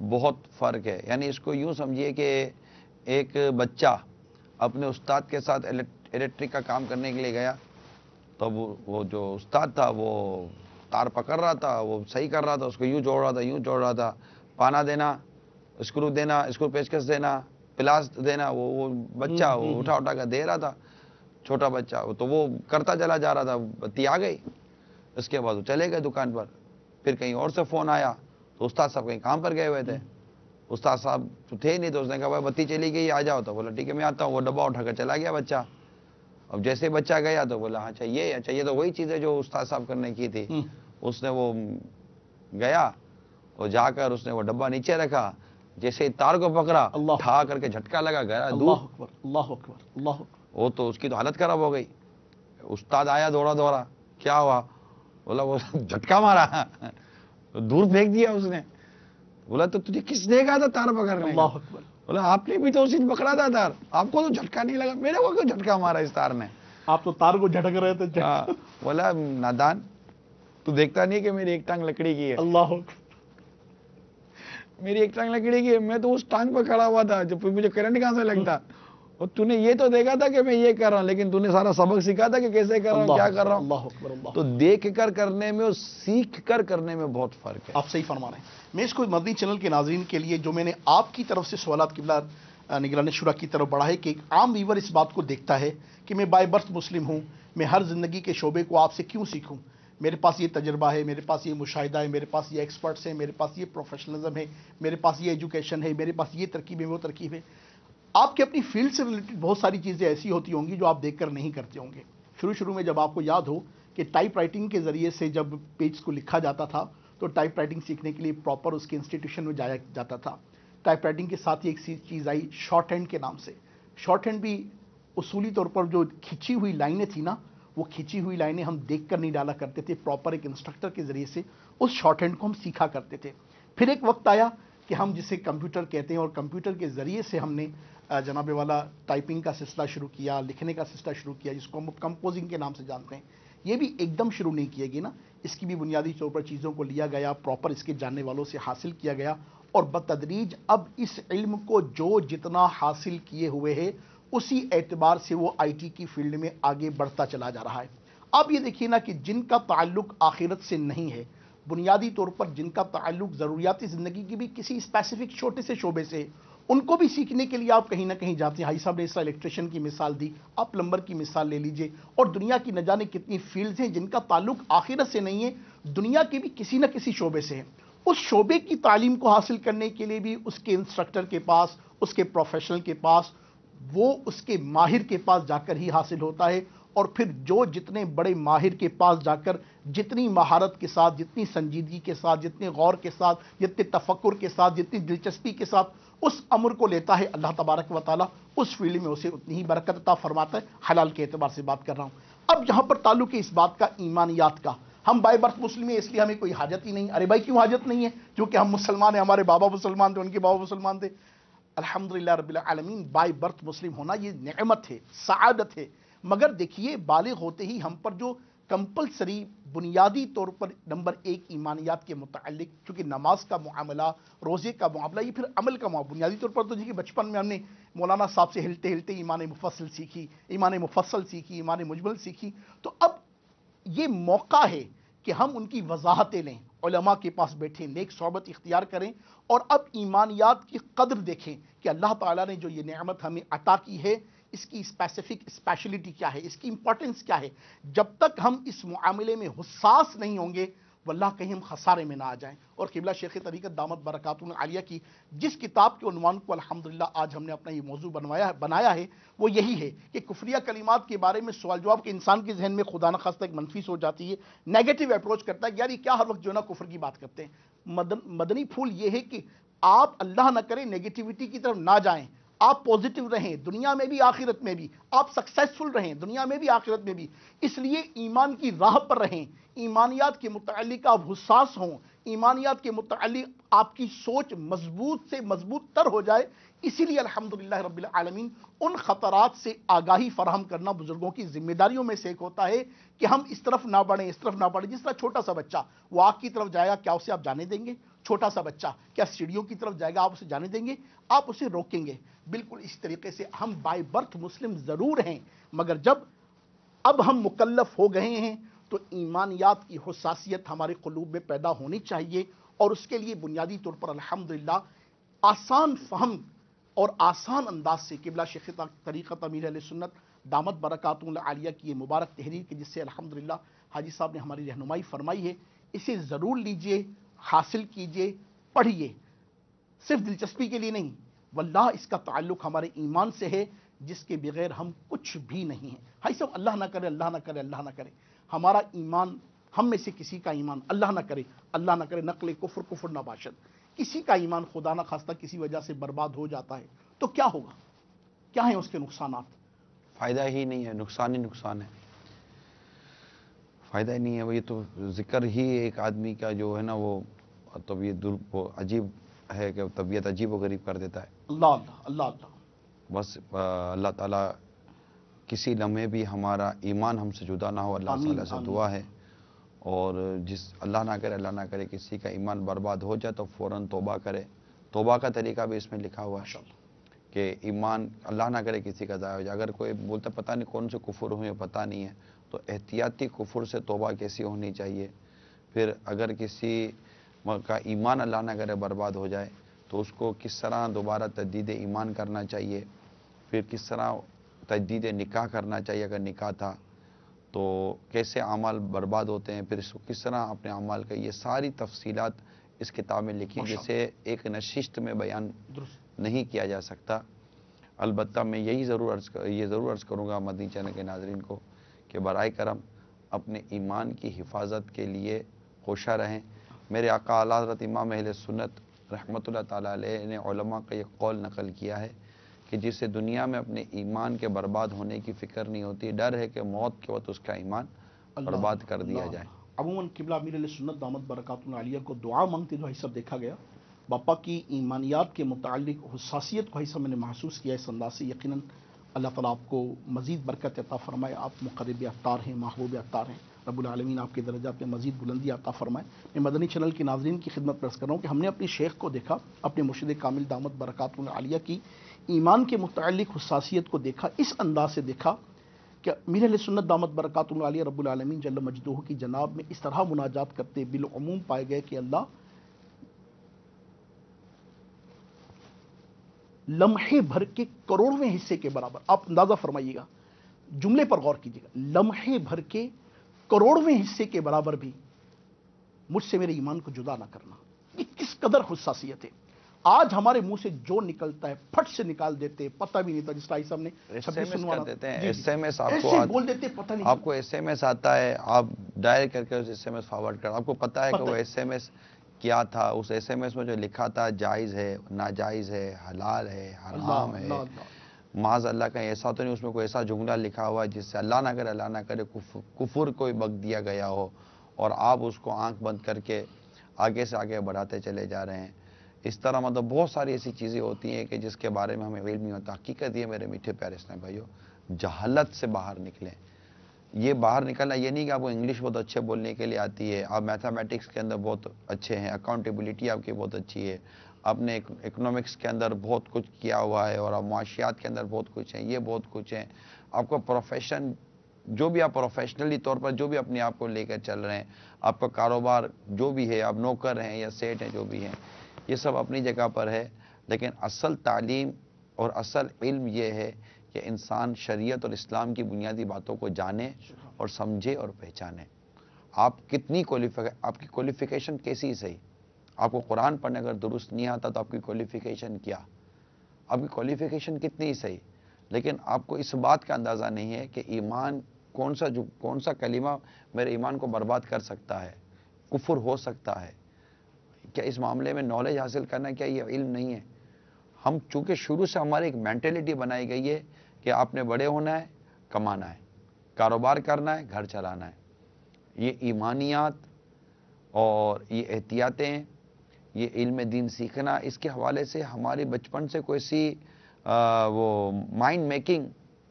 بہت فرق ہے۔ یعنی اس کو یوں سمجھیے کہ ایک بچہ اپنے استاد کے ساتھ الیکٹرک کا کام کرنے کے لیے گیا، تو وہ جو استاد تھا وہ تار پکڑ رہا تھا، وہ صحیح کر رہا تھا، اس کو یوں جوڑ رہا تھا، یوں جوڑ رہا تھا، پانا دینا، اسکرو دینا، اسکرو پیچکس دینا، پلاس دینا، وہ بچہ وہ اٹھا کر دے رہا تھا، چھوٹا بچہ، تو وہ کرتا چلا جا رہا تھا، بتی آ گئی، اس کے بعد وہ چلے گئے دکان پر، پھر کہیں اور سے فون آیا تو استاد صاحب کہیں کام پر گئے ہوئے تھے، استاد صاحب تو تھے نہیں، تو اس نے کہا بھائی بتی چلی گئی آ جاؤ، تو بولا ٹھیک ہے میں آتا ہوں، وہ ڈبہ اٹھا کر چلا گیا بچہ۔ اب جیسے بچہ گیا تو بولا اچھا یہ تو وہی چیز ہے جو استاد صاحب کرنے کی تھی۔ اس نے وہ گیا اور جا کر اس نے وہ ڈبہ نیچے رکھا، جیسے تار کو پکڑا اٹھا کر کے جھٹکا لگا گیا دور۔ اللہ اکبر، اللہ اکبر، اللہ اکبر۔ وہ تو اس کی تو حالت خراب ہو گئی۔ استاد آیا دوڑا، کیا ہوا؟ بولا وہ جھٹکا مارا، دور پھینک دیا اس نے۔ بولا تو تجھے کس نے کہا تھا تار پکڑنے؟ اللہ اکبر۔ بولا آپ نے بھی تو اسی پکڑا تھا تار، آپ کو تو جھٹکا نہیں لگا، میرے کو کیوں جھٹکا مارا اس تار نے؟ آپ تو تار کو جھٹک رہے تھے۔ بولا نادان تو دیکھتا نہیں کہ میری ایک ٹانگ لکڑی کی ہے؟ اللہ اکبر۔ میری ایک ٹانگ لکڑی کی ہے، میں تو اس ٹانگ پہ کھڑا ہوا تھا، جب مجھے کرنٹ کہاں سے لگتا؟ اور تو نے یہ تو دیکھا تھا کہ میں یہ کر رہا ہوں، لیکن تو نے سارا سبق سکھا تھا کہ کیسے کر رہا ہوں، کیا کر رہا ہوں۔ اللہ اکبر، اللہ۔ تو دیکھ کر کرنے میں اور سیکھ کر کرنے میں بہت فرق ہے۔ آپ صحیح فرما رہے ہیں۔ میں اس کو مدنی چینل کے ناظرین کے لیے جو میں نے آپ کی طرف سے سوالات قبلہ نگران شورا کی طرف بڑھا ہے کہ ایک عام ویور اس بات کو دیکھتا ہے کہ میں بائی برتھ مسلم ہوں، میں ہر زندگی کے شعبے کو آپ سے کیوں سیکھوں، میرے پاس یہ تجربہ ہے، میرے پاس یہ مشاہدہ ہے، میرے پاس یہ ایکسپرٹس ہیں، میرے پاس یہ پروفیشنلزم ہے، میرے پاس یہ ایجوکیشن ہے، میرے پاس یہ ترکیب ہے، وہ ترکیب ہے۔ آپ کے اپنی فیلڈ سے ریلیٹڈ بہت ساری چیزیں ایسی ہوتی ہوں گی جو آپ دیکھ کر نہیں کرتے ہوں گے۔ شروع میں جب آپ کو یاد ہو کہ ٹائپ رائٹنگ کے ذریعے سے جب پیجز کو لکھا جاتا تھا تو ٹائپ رائٹنگ سیکھنے کے لیے پراپر اس کے انسٹیٹیوشن میں جایا جاتا تھا۔ ٹائپ رائٹنگ کے ساتھ ہی ایک چیز آئی شارٹ ہینڈ کے نام سے۔ شارٹ ہینڈ بھی اصولی طور پر جو کھینچی ہوئی لائنیں تھیں نا، وہ کھینچی ہوئی لائنیں ہم دیکھ کر نہیں ڈالا کرتے تھے، پراپر ایک انسٹرکٹر کے ذریعے سے اس شارٹ ہینڈ کو ہم سیکھا کرتے تھے۔ پھر ایک وقت آیا کہ ہم جسے کمپیوٹر کہتے ہیں اور کمپیوٹر کے ذریعے سے ہم نے جناب والا ٹائپنگ کا سلسلہ شروع کیا، لکھنے کا سلسلہ شروع کیا، جس کو ہم کمپوزنگ کے نام سے جانتے ہیں۔ یہ بھی ایک دم شروع نہیں کیے گی نا، اس کی بھی بنیادی طور پر چیزوں کو لیا گیا، پراپر اس کے جاننے والوں سے حاصل کیا گیا، اور بتدریج اب اس علم کو جو جتنا حاصل کیے ہوئے ہے اسی اعتبار سے وہ آئی ٹی کی فیلڈ میں آگے بڑھتا چلا جا رہا ہے۔ اب یہ دیکھیے نا کہ جن کا تعلق آخرت سے نہیں ہے، بنیادی طور پر جن کا تعلق ضروریاتی زندگی کی بھی کسی اسپیسیفک چھوٹے سے شعبے سے، ان کو بھی سیکھنے کے لیے آپ کہیں نہ کہیں جاتے ہیں۔ حاجی صاحب نے اس طرح الیکٹریشین کی مثال دی، آپ پلمبر کی مثال لے لیجئے، اور دنیا کی نہ جانے کتنی فیلڈز ہیں جن کا تعلق آخرت سے نہیں ہے، دنیا کے بھی کسی نہ کسی شعبے سے ہے۔ اس شعبے کی تعلیم کو حاصل کرنے کے لیے بھی اس کے انسٹرکٹر کے پاس، اس کے پروفیشنل کے پاس، وہ اس کے ماہر کے پاس جا کر ہی حاصل ہوتا ہے۔ اور پھر جو جتنے بڑے ماہر کے پاس جا کر جتنی مہارت کے ساتھ، جتنی سنجیدگی کے ساتھ، جتنے غور کے ساتھ، جتنے تفکر کے ساتھ، جتنی دلچسپی کے ساتھ اس امر کو لیتا ہے، اللہ تبارک و تعالیٰ اس فیلڈ میں اسے اتنی ہی برکت عطا فرماتا ہے۔ حلال کے اعتبار سے بات کر رہا ہوں۔ اب جہاں پر تعلق ہے اس بات کا ایمانیات کا، ہم بائی برتھ مسلم ہیں اس لیے ہمیں کوئی حاجت ہی نہیں۔ ارے بھائی کیوں حاجت نہیں ہے؟ کیونکہ ہم مسلمان ہیں، ہمارے بابا مسلمان تھے، ان کے بابا مسلمان تھے۔ الحمدللہ رب العالمین، بائی برتھ مسلم ہونا یہ نعمت ہے، سعادت ہے۔ مگر دیکھیے بالغ ہوتے ہی ہم پر جو کمپلسری بنیادی طور پر نمبر ایک ایمانیات کے متعلق، چونکہ نماز کا معاملہ، روزے کا معاملہ، یہ پھر عمل کا معاملہ، بنیادی طور پر تو دیکھیے بچپن میں ہم نے مولانا صاحب سے ہلتے ہلتے ایمان مفصل سیکھی، ایمان مفصل سیکھی، ایمان مجمل سیکھی۔ تو اب یہ موقع ہے کہ ہم ان کی وضاحتیں لیں، علماء کے پاس بیٹھیں، نیک صحبت اختیار کریں، اور اب ایمانیات کی قدر دیکھیں کہ اللہ تعالیٰ نے جو یہ نعمت ہمیں عطا کی ہے، اس کی اسپیسیفک اسپیشلٹی کیا ہے، اس کی امپورٹنس کیا ہے۔ جب تک ہم اس معاملے میں حساس نہیں ہوں گے، واللہ کہیں ہم خسارے میں نہ آ جائیں۔ اور قبلہ شیخ طریقت دامت برکاتہ العالیہ کی جس کتاب کے عنوان کو الحمدللہ آج ہم نے اپنا یہ موضوع بنایا ہے، وہ یہی ہے کہ کفریہ کلمات کے بارے میں سوال جواب کے انسان کے ذہن میں خدا نخواستہ ایک منفی سوچ جاتی ہے، نیگیٹو اپروچ کرتا ہے، یار یہ کیا ہر وقت جو ہے نا کفر کی بات کرتے ہیں۔ مدنی پھول یہ ہے کہ آپ اللہ نہ کرے نیگیٹیوٹی کی طرف نہ جائیں، آپ پوزیٹو رہیں، دنیا میں بھی آخرت میں بھی آپ سکسیسفل رہیں، دنیا میں بھی آخرت میں بھی۔ اس لیے ایمان کی راہ پر رہیں، ایمانیات کے متعلق آپ حساس ہوں، ایمانیات کے متعلق آپ کی سوچ مضبوط سے مضبوط تر ہو جائے۔ اسی لیے الحمدللہ رب العالمین ان خطرات سے آگاہی فراہم کرنا بزرگوں کی ذمہ داریوں میں سے ایک ہوتا ہے کہ ہم اس طرف نہ بڑھیں، اس طرف نہ بڑھیں۔ جس طرح چھوٹا سا بچہ وہ آگ کی طرف جائے گا، کیا اسے آپ جانے دیں گے؟ چھوٹا سا بچہ کیا سیڑھیوں کی طرف جائے گا، آپ اسے جانے دیں گے؟ آپ اسے روکیں گے۔ بالکل اس طریقے سے ہم بائی برتھ مسلم ضرور ہیں، مگر جب اب ہم مکلف ہو گئے ہیں تو ایمانیات کی حساسیت ہمارے قلوب میں پیدا ہونی چاہیے، اور اس کے لیے بنیادی طور پر الحمدللہ آسان فہم اور آسان انداز سے قبلہ شیخ طریقت امیر اہل سنت دامت برکاتہ العالیہ کی یہ مبارک تحریر کی، جس سے الحمدللہ حاجی صاحب نے ہماری رہنمائی فرمائی ہے، اسے ضرور لیجئے، حاصل کیجئے، پڑھیے، صرف دلچسپی کے لیے نہیں، واللہ اس کا تعلق ہمارے ایمان سے ہے جس کے بغیر ہم کچھ بھی نہیں ہیں۔ حاجی صاحب اللہ نہ کرے، اللہ نہ کرے، اللہ نہ کرے ہمارا ایمان، ہم میں سے کسی کا ایمان اللہ نہ کرے نقل کفر نہ باشد، کسی کا ایمان خدا نہ خواستہ کسی وجہ سے برباد ہو جاتا ہے تو کیا ہوگا؟ کیا ہیں اس کے نقصانات؟ فائدہ ہی نہیں ہے، نقصان ہی نقصان ہے، فائدہ ہی نہیں ہے۔ وہ یہ تو ذکر ہی ایک آدمی کا جو ہے نا وہ طبیعت وہ عجیب ہے کہ طبیعت عجیب و غریب کر دیتا ہے۔ اللہ اللہ اللہ اللہ، بس اللہ تعالیٰ کسی لمحے بھی ہمارا ایمان ہم سے جدا نہ ہو، اللہ تعالیٰ سے دعا ہے۔ اور جس اللہ نہ کرے کسی کا ایمان برباد ہو جائے تو فوراً توبہ کرے۔ توبہ کا طریقہ بھی اس میں لکھا ہوا ہے کہ ایمان اللہ نہ کرے کسی کا ضائع ہو جائے۔ اگر کوئی بولتا پتہ نہیں کون سے کفر ہوئے پتہ نہیں ہے، تو احتیاطی کفر سے توبہ کیسی ہونی چاہیے۔ پھر اگر کسی کا ایمان اللہ نہ کرے برباد ہو جائے تو اس کو کس طرح دوبارہ تجدید ایمان کرنا چاہیے، پھر کس طرح تجدید نکاح کرنا چاہیے اگر نکاح تھا تو کیسے اعمال برباد ہوتے ہیں، پھر اس کو کس طرح اپنے اعمال کا، یہ ساری تفصیلات اس کتاب میں لکھی جسے ایک نشست میں بیان نہیں کیا جا سکتا۔ البتہ میں یہ ضرور عرض کروں گا مدنی چینل کے ناظرین کو کہ برائے کرم اپنے ایمان کی حفاظت کے لیے کوشاں رہیں۔ میرے آقا اعلیٰ حضرت امام اہل سنت رحمۃ اللہ تعالیٰ علیہ نے علماء کا یہ قول نقل کیا ہے کہ جسے دنیا میں اپنے ایمان کے برباد ہونے کی فکر نہیں ہوتی، ڈر ہے کہ موت کے وقت اس کا ایمان برباد کر دیا جائے۔ عموماً قبلہ امیر علیہ سنت دامت برکاتہ عالیہ کو دعا مانگتے جو سب دیکھا گیا، باپا کی ایمانیات کے متعلق حساسیت کو ایسا میں نے محسوس کیا اس انداز سے۔ یقیناً اللہ تعالیٰ آپ کو مزید برکت عطا فرمائے، آپ مقرب اختار ہیں، محبوب اختار ہیں، رب العالمین آپ کے درجات میں مزید بلندی عطا فرمائے۔ میں مدنی چینل کے ناظرین کی خدمت پیش کر رہا ہوں کہ ہم نے اپنے شیخ کو دیکھا، اپنے مرشد کامل دامت برکاتہ عالیہ کی ایمان کے متعلق حساسیت کو دیکھا، اس انداز سے دیکھا کہ امیر علیہ سنت دامت برکاتہ عالیہ رب العالمین جل مجدہ کی جناب میں اس طرح مناجات کرتے بالعموم پائے گئے کہ اللہ لمحے بھر کے کروڑویں حصے کے برابر، آپ اندازہ فرمائیے گا، جملے پر غور کیجیے گا، لمحے بھر کے کروڑویں حصے کے برابر بھی مجھ سے میرے ایمان کو جدا نہ کرنا، یہ کس قدر حساسیت ہے۔ آج ہمارے منہ سے جو نکلتا ہے پھٹ سے نکال دیتے، پتہ بھی نہیں تھا، جس طرح صاحب نے کر دیتے ہیں ایس ایم ایس، ایسے بول دیتے پتہ نہیں، آپ کو ایس ایم ایس آتا ہے، آپ ڈائل کر کے اس ایس ایم ایس فارورڈ کر، آپ کو پتہ ہے کہ وہ ایس ایم ایس کیا تھا، اس ایس ایم ایس میں جو لکھا تھا جائز ہے، ناجائز ہے، حلال ہے، حرام ہے، معاذ اللہ کا ایسا تو نہیں اس میں کوئی ایسا جملہ لکھا ہوا جس سے اللہ نہ کرے کفر کوئی بک دیا گیا ہو، اور آپ اس کو آنکھ بند کر کے آگے سے آگے بڑھاتے چلے جا رہے ہیں۔ اس طرح مطلب بہت ساری ایسی چیزیں ہوتی ہیں کہ جس کے بارے میں ہمیں علم نہیں ہوتا۔ حقیقت یہ میرے میٹھے پیارے اسلام بھائیو، جہالت سے باہر نکلیں۔ یہ باہر نکلنا یہ نہیں کہ آپ کو انگلش بہت اچھے بولنے کے لیے آتی ہے، آپ میتھمیٹکس کے اندر بہت اچھے ہیں، اکاؤنٹیبلٹی آپ کی بہت اچھی ہے، آپ نے اکنامکس کے اندر بہت کچھ کیا ہوا ہے، اور آپ معاشیات کے اندر بہت کچھ ہیں، یہ بہت کچھ ہیں، آپ کا پروفیشن جو بھی آپ پروفیشنلی طور پر جو بھی اپنے آپ کو لے کر چل رہے ہیں، آپ کا کاروبار جو بھی ہے، آپ نوکر ہیں یا سیٹ ہیں جو بھی ہیں، یہ سب اپنی جگہ پر ہے، لیکن اصل تعلیم اور اصل علم یہ ہے کہ انسان شریعت اور اسلام کی بنیادی باتوں کو جانے اور سمجھے اور پہچانے۔ آپ کتنی آپ کی کوالیفیکیشن کیسی صحیح، آپ کو قرآن پڑھنے اگر درست نہیں آتا تو آپ کی کوالیفیکیشن کیا، آپ کی کوالیفیکیشن کتنی صحیح، لیکن آپ کو اس بات کا اندازہ نہیں ہے کہ ایمان کون سا کلمہ میرے ایمان کو برباد کر سکتا ہے، کفر ہو سکتا ہے۔ کیا اس معاملے میں نالج حاصل کرنا کیا یہ علم نہیں ہے؟ ہم چونکہ شروع سے ہماری ایک مینٹلٹی بنائی گئی ہے کہ آپ نے بڑے ہونا ہے، کمانا ہے، کاروبار کرنا ہے، گھر چلانا ہے۔ یہ ایمانیات اور یہ احتیاطیں، یہ علم دین سیکھنا، اس کے حوالے سے ہماری بچپن سے کوئی سی وہ مائنڈ میکنگ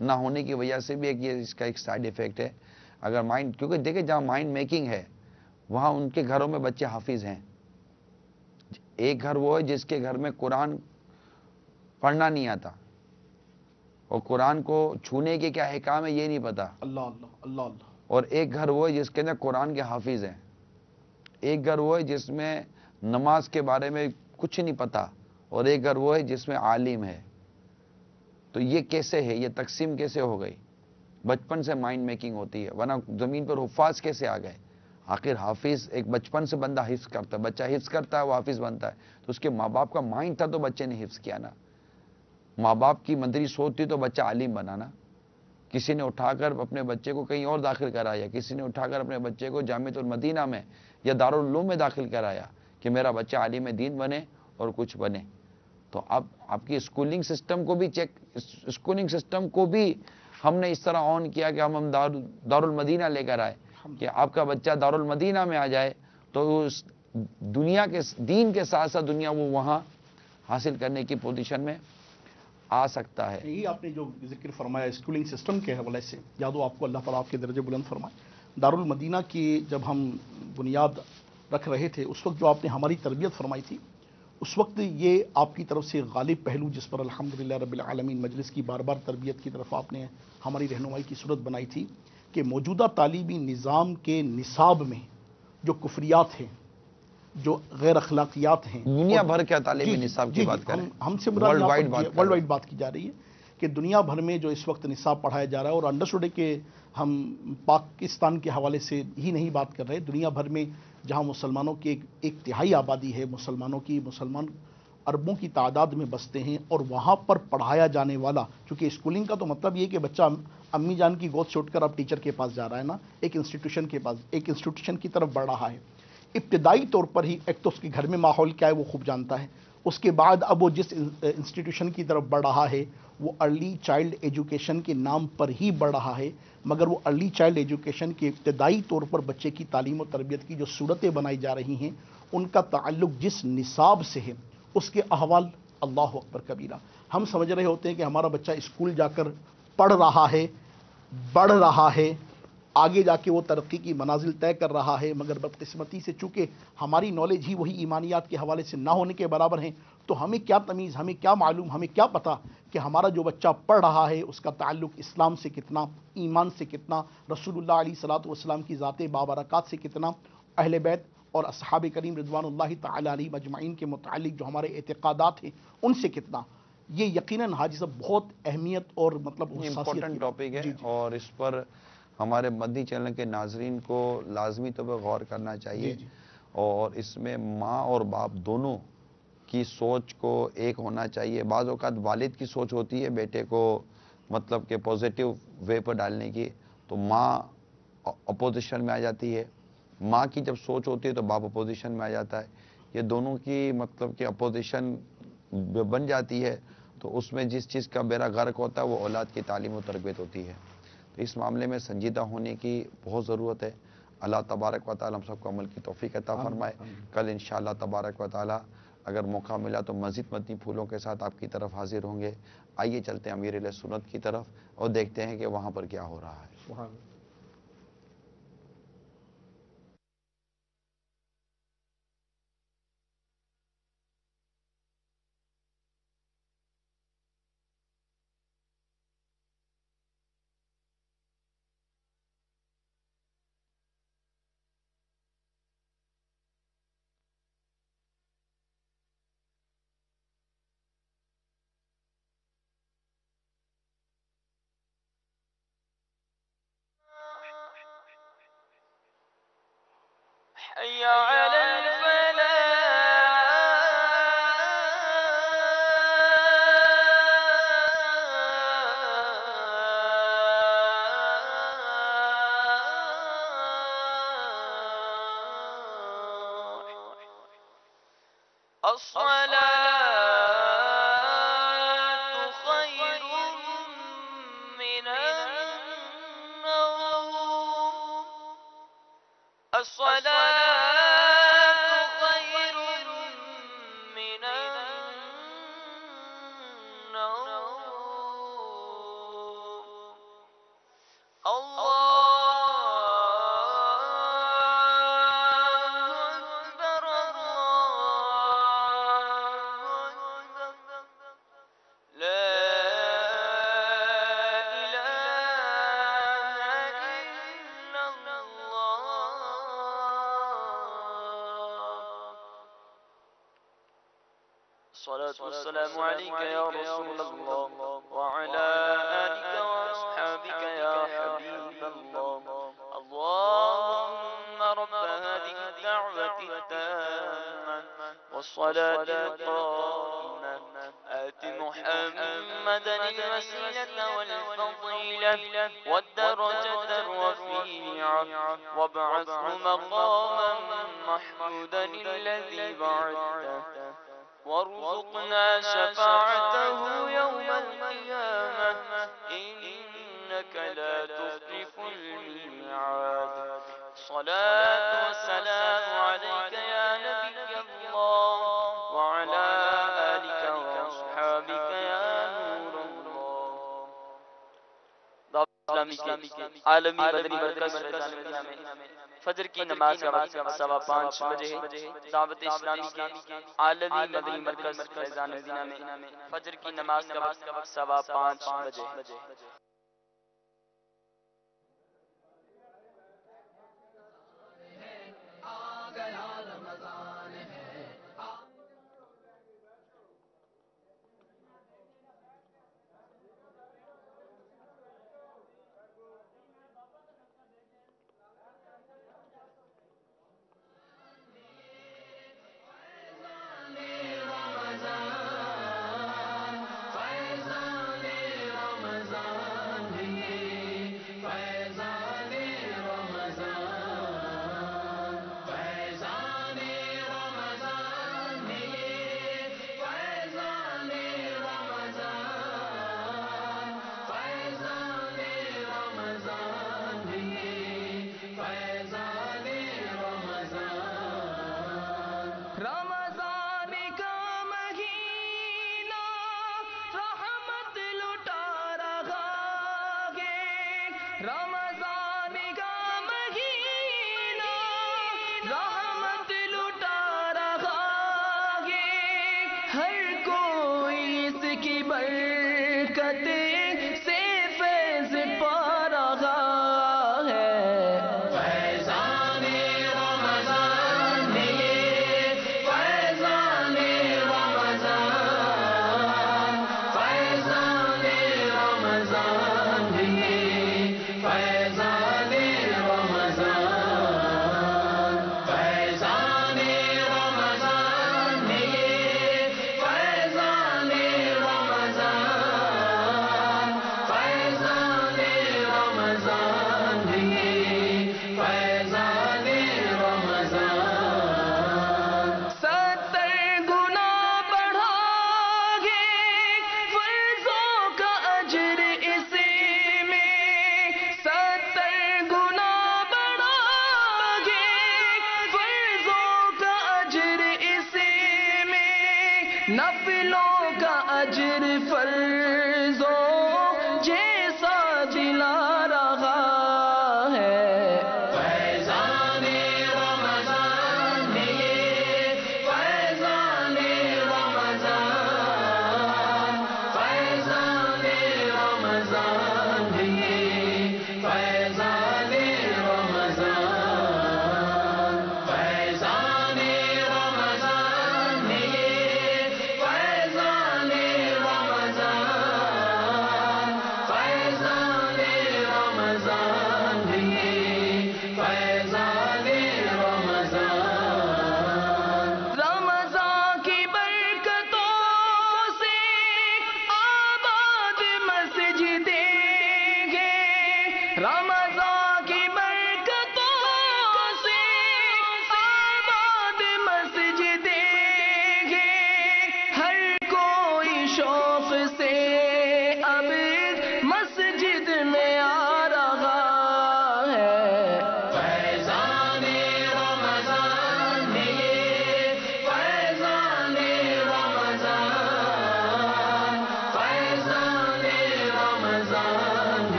نہ ہونے کی وجہ سے بھی اس کا ایک سائیڈ ایفیکٹ ہے۔ اگر مائنڈ، کیونکہ دیکھیں جہاں مائنڈ میکنگ ہے وہاں ان کے گھروں میں بچے حافظ ہیں۔ ایک گھر وہ ہے جس کے گھر میں قرآن پڑھنا نہیں آتا اور قرآن کو چھونے کے کیا احکام ہے یہ نہیں پتا، اللہ اللہ اللہ اللہ، اور ایک گھر وہ ہے جس کے اندر قرآن کے حافظ ہیں، ایک گھر وہ ہے جس میں نماز کے بارے میں کچھ نہیں پتا، اور ایک گھر وہ ہے جس میں عالم ہے۔ تو یہ کیسے ہے، یہ تقسیم کیسے ہو گئی؟ بچپن سے مائنڈ میکنگ ہوتی ہے، ورنہ زمین پر حفاظ کیسے آ گئے؟ آخر حافظ ایک بچپن سے بندہ حفظ کرتا ہے، بچہ حفظ کرتا ہے وہ حافظ بنتا ہے، تو اس کے ماں باپ کا مائنڈ تھا تو بچے نے حفظ کیا نا، ماں باپ کی مدری سوچ تھی تو بچہ عالم بنا نا۔ کسی نے اٹھا کر اپنے بچے کو کہیں اور داخل کرایا، کسی نے اٹھا کر اپنے بچے کو جامعۃ المدینہ میں یا دارالعلوم میں داخل کرایا کہ میرا بچہ عالم دین بنے اور کچھ بنے۔ تو اب آپ کی اسکولنگ سسٹم کو بھی اسکولنگ سسٹم کو بھی ہم نے اس طرح آن کیا کہ ہم دارالمدینہ لے کر آئے کہ آپ کا بچہ دارالمدینہ میں آ جائے تو اس دنیا کے دین کے ساتھ ساتھ دنیا وہ وہاں حاصل کرنے کی پوزیشن میں آ سکتا ہے۔ یہی آپ نے جو ذکر فرمایا اسکولنگ سسٹم کے حوالے سے، یادو آپ کو اللہ تعالیٰ آپ کے درجے بلند فرمائے۔ دارالمدینہ کی جب ہم بنیاد رکھ رہے تھے اس وقت جو آپ نے ہماری تربیت فرمائی تھی، اس وقت یہ آپ کی طرف سے غالب پہلو جس پر الحمدللہ رب العالمین مجلس کی بار بار تربیت کی طرف آپ نے ہماری رہنمائی کی صورت بنائی تھی کہ موجودہ تعلیمی نظام کے نصاب میں جو کفریات ہیں جو غیر اخلاقیات ہیں دنیا بھر کے تعلیمی نصاب کی بات کریں، ہم سے ورلڈ وائڈ بات کی جا رہی ہے کہ دنیا بھر میں جو اس وقت نصاب پڑھایا جا رہا ہے، اور انڈرسٹوڈ ہے کہ ہم پاکستان کے حوالے سے ہی نہیں بات کر رہے، دنیا بھر میں جہاں مسلمانوں کی ایک تہائی آبادی ہے، مسلمان اربوں کی تعداد میں بستے ہیں، اور وہاں پر پڑھایا جانے والا، چونکہ اسکولنگ کا تو مطلب یہ کہ بچہ امی جان کی گود سے اٹھ کر اب ٹیچر کے پاس جا رہا ہے نا، ایک انسٹیٹیوشن کی طرف بڑھ رہا ہے۔ ابتدائی طور پر ہی ایک تو اس کے گھر میں ماحول کیا ہے وہ خوب جانتا ہے، اس کے بعد اب وہ جس انسٹیٹیوشن کی طرف بڑھ رہا ہے وہ ارلی چائلڈ ایجوکیشن کے نام پر ہی بڑھ رہا ہے، مگر وہ ارلی چائلڈ ایجوکیشن کے ابتدائی طور پر بچے کی تعلیم و تربیت کی جو صورتیں بنائی جا رہی ہیں ان کا تعلق جس نصاب سے ہے، اس کے احوال اللہ اکبر کبیرہ۔ ہم سمجھ رہے ہوتے ہیں کہ ہمارا بچہ اسکول جا کر پڑھ رہا ہے، بڑھ رہا ہے، آگے جا کے وہ ترقی کی منازل طے کر رہا ہے، مگر بدقسمتی سے چونکہ ہماری نالج ہی وہی ایمانیات کے حوالے سے نہ ہونے کے برابر ہیں، تو ہمیں کیا تمیز، ہمیں کیا معلوم، ہمیں کیا پتہ کہ ہمارا جو بچہ پڑھ رہا ہے اس کا تعلق اسلام سے کتنا، ایمان سے کتنا، رسول اللہ علیہ الصلوۃ والسلام کی ذات بابرکات سے کتنا، اہل بیت اور اصحاب کریم رضوان اللہ تعالی علیہم اجمعین کے متعلق جو ہمارے اعتقادات ہیں ان سے کتنا۔ یہ یقیناً حاجی صاحب بہت اہمیت اور مطلب امپورٹنٹ ٹاپک ہے، اور اس پر ہمارے مدنی چینل کے ناظرین کو لازمی طور پر غور کرنا چاہیے، اور اس میں ماں اور باپ دونوں کی سوچ کو ایک ہونا چاہیے۔ بعض اوقات والد کی سوچ ہوتی ہے بیٹے کو مطلب کہ پوزیٹیو وے پر ڈالنے کی، تو ماں اپوزیشن میں آ جاتی ہے، ماں کی جب سوچ ہوتی ہے تو باپ اپوزیشن میں آ جاتا ہے، یہ دونوں کی مطلب کہ اپوزیشن بن جاتی ہے، تو اس میں جس چیز کا بیڑا غرق ہوتا ہے وہ اولاد کی تعلیم و تربیت ہوتی ہے۔ تو اس معاملے میں سنجیدہ ہونے کی بہت ضرورت ہے۔ اللہ تبارک و تعالی ہم سب کو عمل کی توفیق عطا فرمائے۔ کل انشاءاللہ تبارک و تعالی اگر موقع ملا تو مزید مدنی پھولوں کے ساتھ آپ کی طرف حاضر ہوں گے۔ آئیے چلتے ہیں امیر اہل سنت کی طرف اور دیکھتے ہیں کہ وہاں پر کیا ہو رہا ہے۔ حي على الصلاة خير من النوم، الصلاة خير من النوم، الله أكبر الله أكبر، لا إله إلا الله. الصلاة والسلام عليك يا رسول الله وعلى آلك وأصحابك يا حبيب الله. اللهم رب هذه الدعوة التامة والصلاة القائمة آت محمدا الوسيلة والفضيلة والدرجة الرفيعة وابعثه مقاما محمودا الذي بعدته وارزقنا شفاعته يوم القيامة إنك لا تخلف الميعاد. صلاة والسلام عليك يا نبي الله وعلى آلك وأصحابك يا نور الله. عالمی مدنی مرکز فیضان مدینہ میں فجر کی نماز کا وقت 5:15 بجے ہے. دعوت اسلامی کے عالمی مدنی مرکز فیضان مدینہ میں فجر کی نماز کا وقت 5:15 بجے ہے. آ گیا رمضان خلقت سے فیض پا رہا ہے فیضان رمضان فیضان رمضان فیضان رمضان فیضان رمضان فیضان رمضان فیضان رمضان فیضان رمضان فیضان رمضان 70 گنا بڑھا گے فرضوں کا اجر اسی میں 70 گنا بڑھا گے فرضوں کا اجر اسی میں نفلوں کا اجر فرضوں جیسا دلا رہا ہے فیضان رمضان فیضان رمضان فیضان رمضان فیضان رمضان فیضان رمضان فیضان رمضان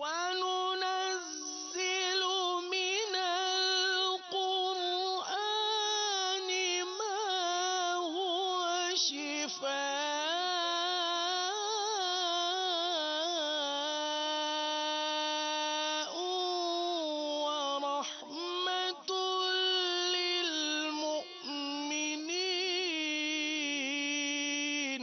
وننزل من القرآن ما هو شفاء ورحمة للمؤمنين।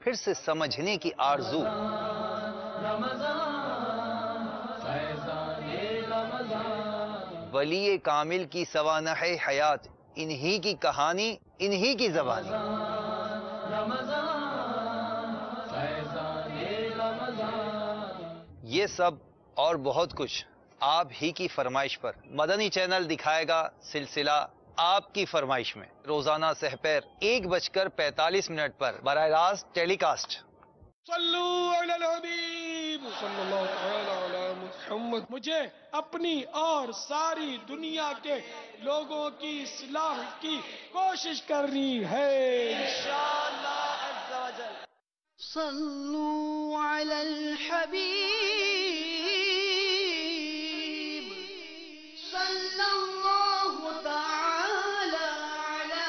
پھر سے سمجھنے کی آرزو، ولی کامل کی سوانح حیات، انہی کی کہانی، انہی کی زبانی. یہ سب اور بہت کچھ آپ ہی کی فرمائش پر مدنی چینل دکھائے گا سلسلہ آپ کی فرمائش میں، روزانہ سحپیر 1:45 پر براہ راست ٹیلی کاسٹ. صلو علی الحبیب صلی اللہ تعالی علی محمد. مجھے اپنی اور ساری دنیا کے لوگوں کی اصلاح کی کوشش کرنی ہے انشاءاللہ عز و جل. صلوا على الحبيب صلى الله تعالى على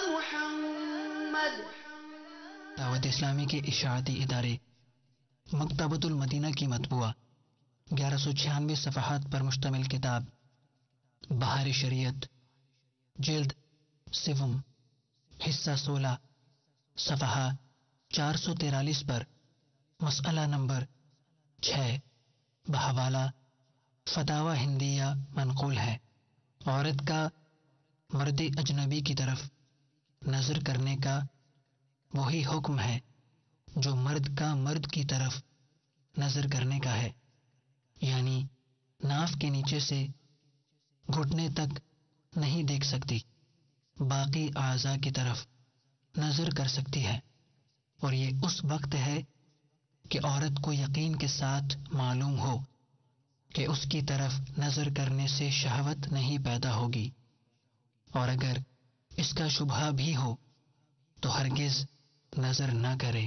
محمد. دعوت اسلامی کے اشاعتی ادارے مکتبۃ المدینہ کی مطبوعہ 1196 صفحات پر مشتمل کتاب بہار شریعت، جلد سوم، حصہ 16، صفحہ 443 پر مسئلہ نمبر 6 بحوالہ فتاوی ہندیہ منقول ہے. عورت کا مرد اجنبی کی طرف نظر کرنے کا وہی حکم ہے جو مرد کا مرد کی طرف نظر کرنے کا ہے، یعنی ناف کے نیچے سے گھٹنے تک نہیں دیکھ سکتی، باقی اعضاء کی طرف نظر کر سکتی ہے. اور یہ اس وقت ہے کہ عورت کو یقین کے ساتھ معلوم ہو کہ اس کی طرف نظر کرنے سے شہوت نہیں پیدا ہوگی، اور اگر اس کا شبہ بھی ہو تو ہرگز نظر نہ کرے.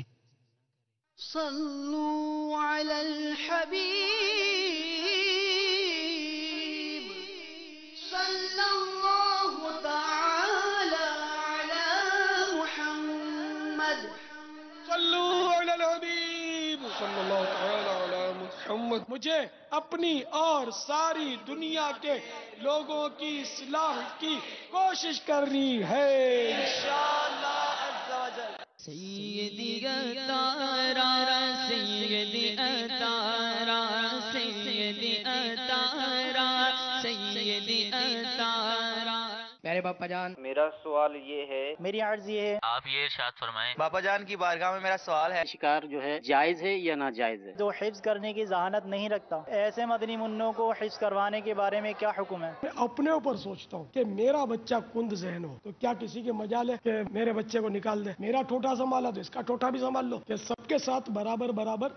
صلوا على الحبيب صلى الله تعالى على محمد. صلو علی الحبیب صلی اللہ تعالی علی محمد. مجھے اپنی اور ساری دنیا کے لوگوں کی اصلاح کی کوشش کرنی ہے انشاءاللہ عز و جل. سیدی اتارا سیدی اتارا سیدی اتارا سیدی اتارا. میرے باپا جان، میرا سوال یہ ہے، میری عرض یہ ہے، آپ یہ ارشاد فرمائیں. باپا جان کی بارگاہ میں میرا سوال ہے، شکار جو ہے جائز ہے یا ناجائز ہے؟ جو حفظ کرنے کی ذہانت نہیں رکھتا، ایسے مدنی منوں کو حفظ کروانے کے بارے میں کیا حکم ہے؟ میں اپنے اوپر سوچتا ہوں کہ میرا بچہ کند ذہن ہو تو کیا کسی کے مجال ہے کہ میرے بچے کو نکال دے؟ میرا ٹھوٹا سنبھالا تو اس کا ٹھوٹا بھی سنبھال لو. کہ سب کے ساتھ برابر برابر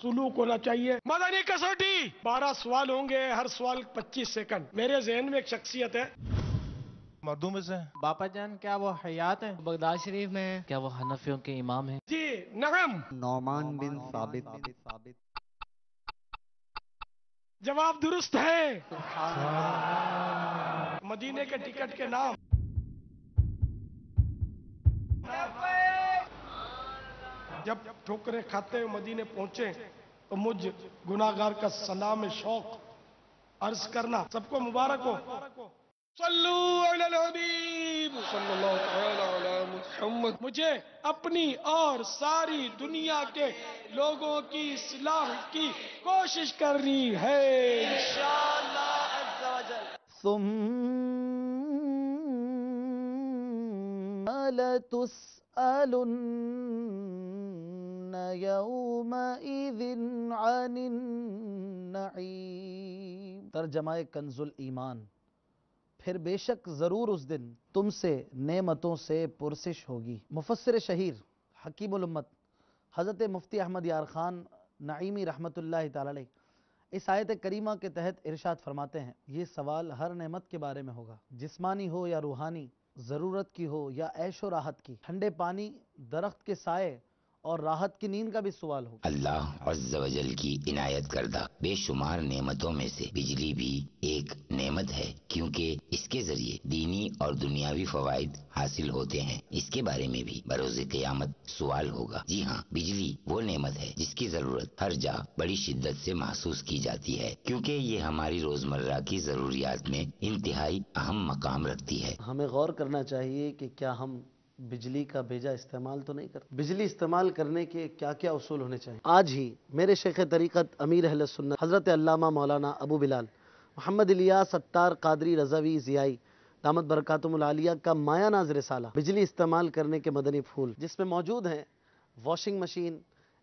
سلوک ہونا چاہیے. مدنی کسوٹی 12 سوال ہوں گے، ہر سوال 25 سیکنڈ. میرے ذہن میں ایک شخصیت ہے. مردوں میں سے باپا جان کیا وہ حیات ہیں؟ بغداد شریف میں ہیں؟ کیا وہ حنفیوں کے امام ہیں؟ جی نعم. نعمان بن ثابت. جواب درست ہے. مدینے کے ٹکٹ کے نام. جب ٹھوکریں کھاتے ہوئے مدینے پہنچے تو مجھ گناہگار کا سلام شوق عرض کرنا سب کو مبارک ہو. صلو علی الحبیب صلی اللہ تعالی علی محمد. مجھے اپنی اور ساری دنیا کے لوگوں کی اصلاح کی کوشش کرنی ہے انشاءاللہ عز و جل. ثم لتسألن يومئذ عن النعيم. ترجمہ کنز الایمان. پھر بے شک ضرور اس دن تم سے نعمتوں سے پرسش ہوگی. مفسر شہیر حکیم الامت حضرت مفتی احمد یار خان نعیمی رحمۃ اللہ تعالی علیہ اس آیت کریمہ کے تحت ارشاد فرماتے ہیں یہ سوال ہر نعمت کے بارے میں ہوگا، جسمانی ہو یا روحانی، ضرورت کی ہو یا عیش و راحت کی، ٹھنڈے پانی، درخت کے سائے اور راحت کی نیند کا بھی سوال ہوگا. اللہ عز و جل کی عنایت کردہ بے شمار نعمتوں میں سے بجلی بھی ایک نعمت ہے، کیونکہ اس کے ذریعے دینی اور دنیاوی فوائد حاصل ہوتے ہیں. اس کے بارے میں بھی بروز قیامت سوال ہوگا. جی ہاں، بجلی وہ نعمت ہے جس کی ضرورت ہر جا بڑی شدت سے محسوس کی جاتی ہے، کیونکہ یہ ہماری روزمرہ کی ضروریات میں انتہائی اہم مقام رکھتی ہے. ہمیں غور کرنا چاہیے کہ کیا ہم بجلی کا بیجا استعمال تو نہیں کرتے. بجلی استعمال کرنے کے کیا کیا اصول ہونے چاہیے؟ آج ہی میرے شیخ طریقت امیر اہل سنت حضرت علامہ مولانا ابو بلال محمد الیاس اتار قادری رضوی ضیائی دامت برکاتہم العالیہ کا مایہ ناز رسالہ بجلی استعمال کرنے کے مدنی پھول، جس میں موجود ہیں واشنگ مشین،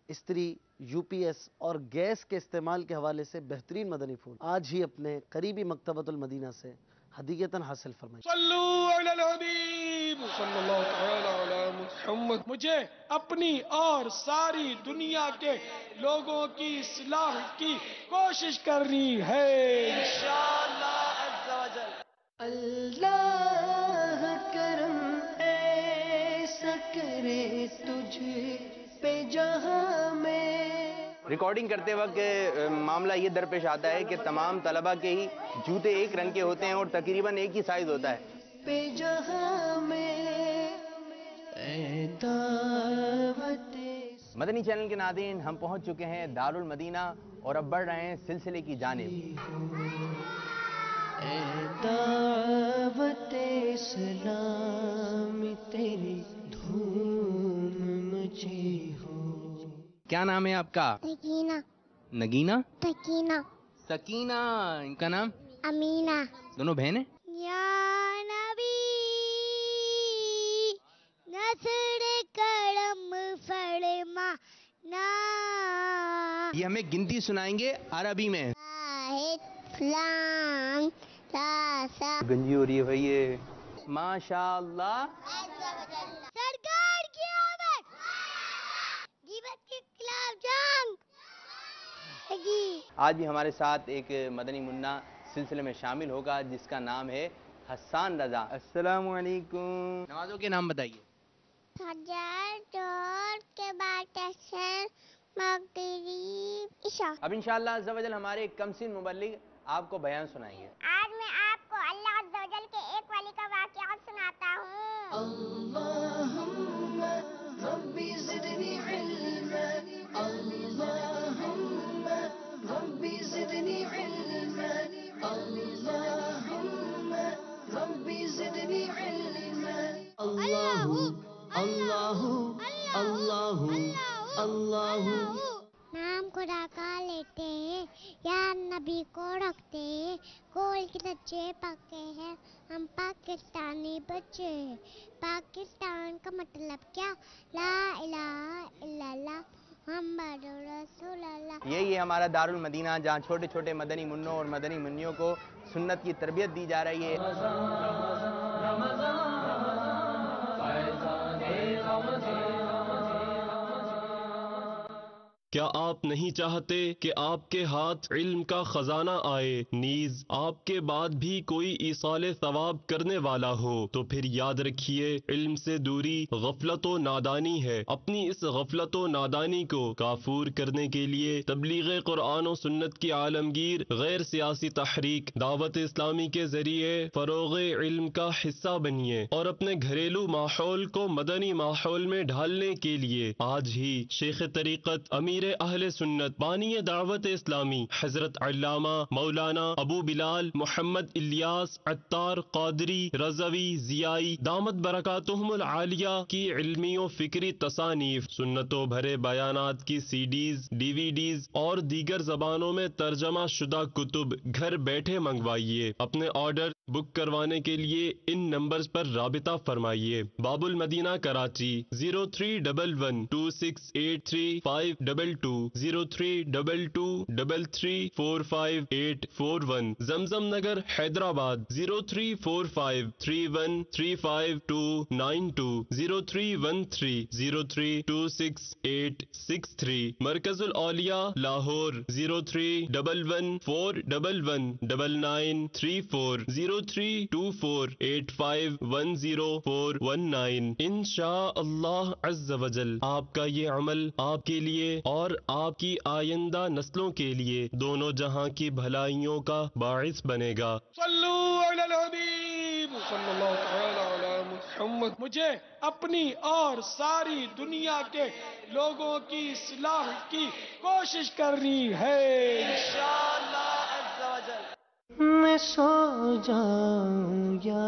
استری، یو پی ایس اور گیس کے استعمال کے حوالے سے بہترین مدنی پھول آج ہی اپنے قریبی مکتبۃ المدینہ سے ہدیتاً حاصل فرمائیں. صلو علی الحبیب صلی اللہ تعالی علی محمد. مجھے اپنی اور ساری دنیا کے لوگوں کی اصلاح کی کوشش کرنی ہے انشاءاللہ عز و جل. اللہ کرم ایسا کرے تجھ پہ جہاں میں. ریکارڈنگ کرتے وقت معاملہ یہ درپیش آتا ہے کہ تمام طلبہ کے ہی جوتے ایک رنگ کے ہوتے ہیں اور تقریباً ایک ہی سائز ہوتا ہے. پہ جہاں میں اے دعوت. مدنی چینل کے ناظرین، ہم پہنچ چکے ہیں دارالمدینہ اور اب بڑھ رہے ہیں سلسلے کی جانب. اے دعوت اسلام تیری دھوم مچی ہو. کیا نام ہے آپ کا؟ سکینہ. نگینہ؟ سکینہ. سکینہ. ان کا نام؟ امینہ. دونوں بہنیں؟ یا نبی نصر کرم فرمانا. یہ ہمیں گنتی سنائیں گے عربی میں. فلان تاسا. گنجی ہو رہی ہے بھائی یہ. ماشاء اللہ. سرکار کی آمد. غیبت کے خلاف جنگ. آج بھی ہمارے ساتھ ایک مدنی منا سلسلے میں شامل ہوگا جس کا نام ہے حسان رضا. السلام علیکم. نمازوں کے نام بتائیے. فجر، ظہر کے بعد عصر، مغرب، عشاء. اب انشاءاللہ عز و جل ہمارے کمسن مبلغ آپ کو بیان سنائیں گے. آج میں آپ کو اللہ عز و جل کے ایک ولی کا واقعہ سناتا ہوں. اللہم ربی زدنی علما. اللہم ربی زدنی علما. اللہم ربی زدنی علما. اللہ اللہ اللہ اللہ. نام خدا کا لیتے ہیں یا نبی کو رکھتے ہیں. کول کے بچے پکے ہیں، ہم پاکستانی بچے ہیں. پاکستان کا مطلب کیا؟ لا الہ الا اللہ محمد رسول اللہ. یہی ہے ہمارا دارالمدینہ جہاں چھوٹے چھوٹے مدنی منوں اور مدنی منیوں کو سنت کی تربیت دی جا رہی ہے. کیا آپ نہیں چاہتے کہ آپ کے ہاتھ علم کا خزانہ آئے، نیز آپ کے بعد بھی کوئی ایصال ثواب کرنے والا ہو؟ تو پھر یاد رکھیے، علم سے دوری غفلت و نادانی ہے. اپنی اس غفلت و نادانی کو کافور کرنے کے لیے تبلیغ قرآن و سنت کی عالمگیر غیر سیاسی تحریک دعوت اسلامی کے ذریعے فروغ علم کا حصہ بنیے اور اپنے گھریلو ماحول کو مدنی ماحول میں ڈھالنے کے لیے آج ہی شیخ طریقت امیر اہل سنت بانی دعوت اسلامی حضرت علامہ مولانا ابو بلال محمد الیاس اتار قادری رضوی ضیائی دامت برکاتہم العالیہ کی علمی و فکری تصانیف، سنتوں بھرے بیانات کی سی ڈیز، ڈی وی ڈیز اور دیگر زبانوں میں ترجمہ شدہ کتب گھر بیٹھے منگوائیے. اپنے آرڈر بک کروانے کے لیے ان نمبرز پر رابطہ فرمائیے. باب المدینہ کراچی 0311268352 0322334541. زمزم نگر حیدرآباد 0345313592 031303268663. مرکز الاولیاء لاہور 0311411934 0324851019. انشاء اللہ عز و جل آپ کا یہ عمل آپ کے لیے اور آپ کی آئندہ نسلوں کے لیے دونوں جہاں کی بھلائیوں کا باعث بنے گا. صلو علی الحبیب صلی اللہ تعالی علی محمد. مجھے اپنی اور ساری دنیا کے لوگوں کی اصلاح کی کوشش کرنی ہے انشاءاللہ عز و جل. میں سو جاؤں یا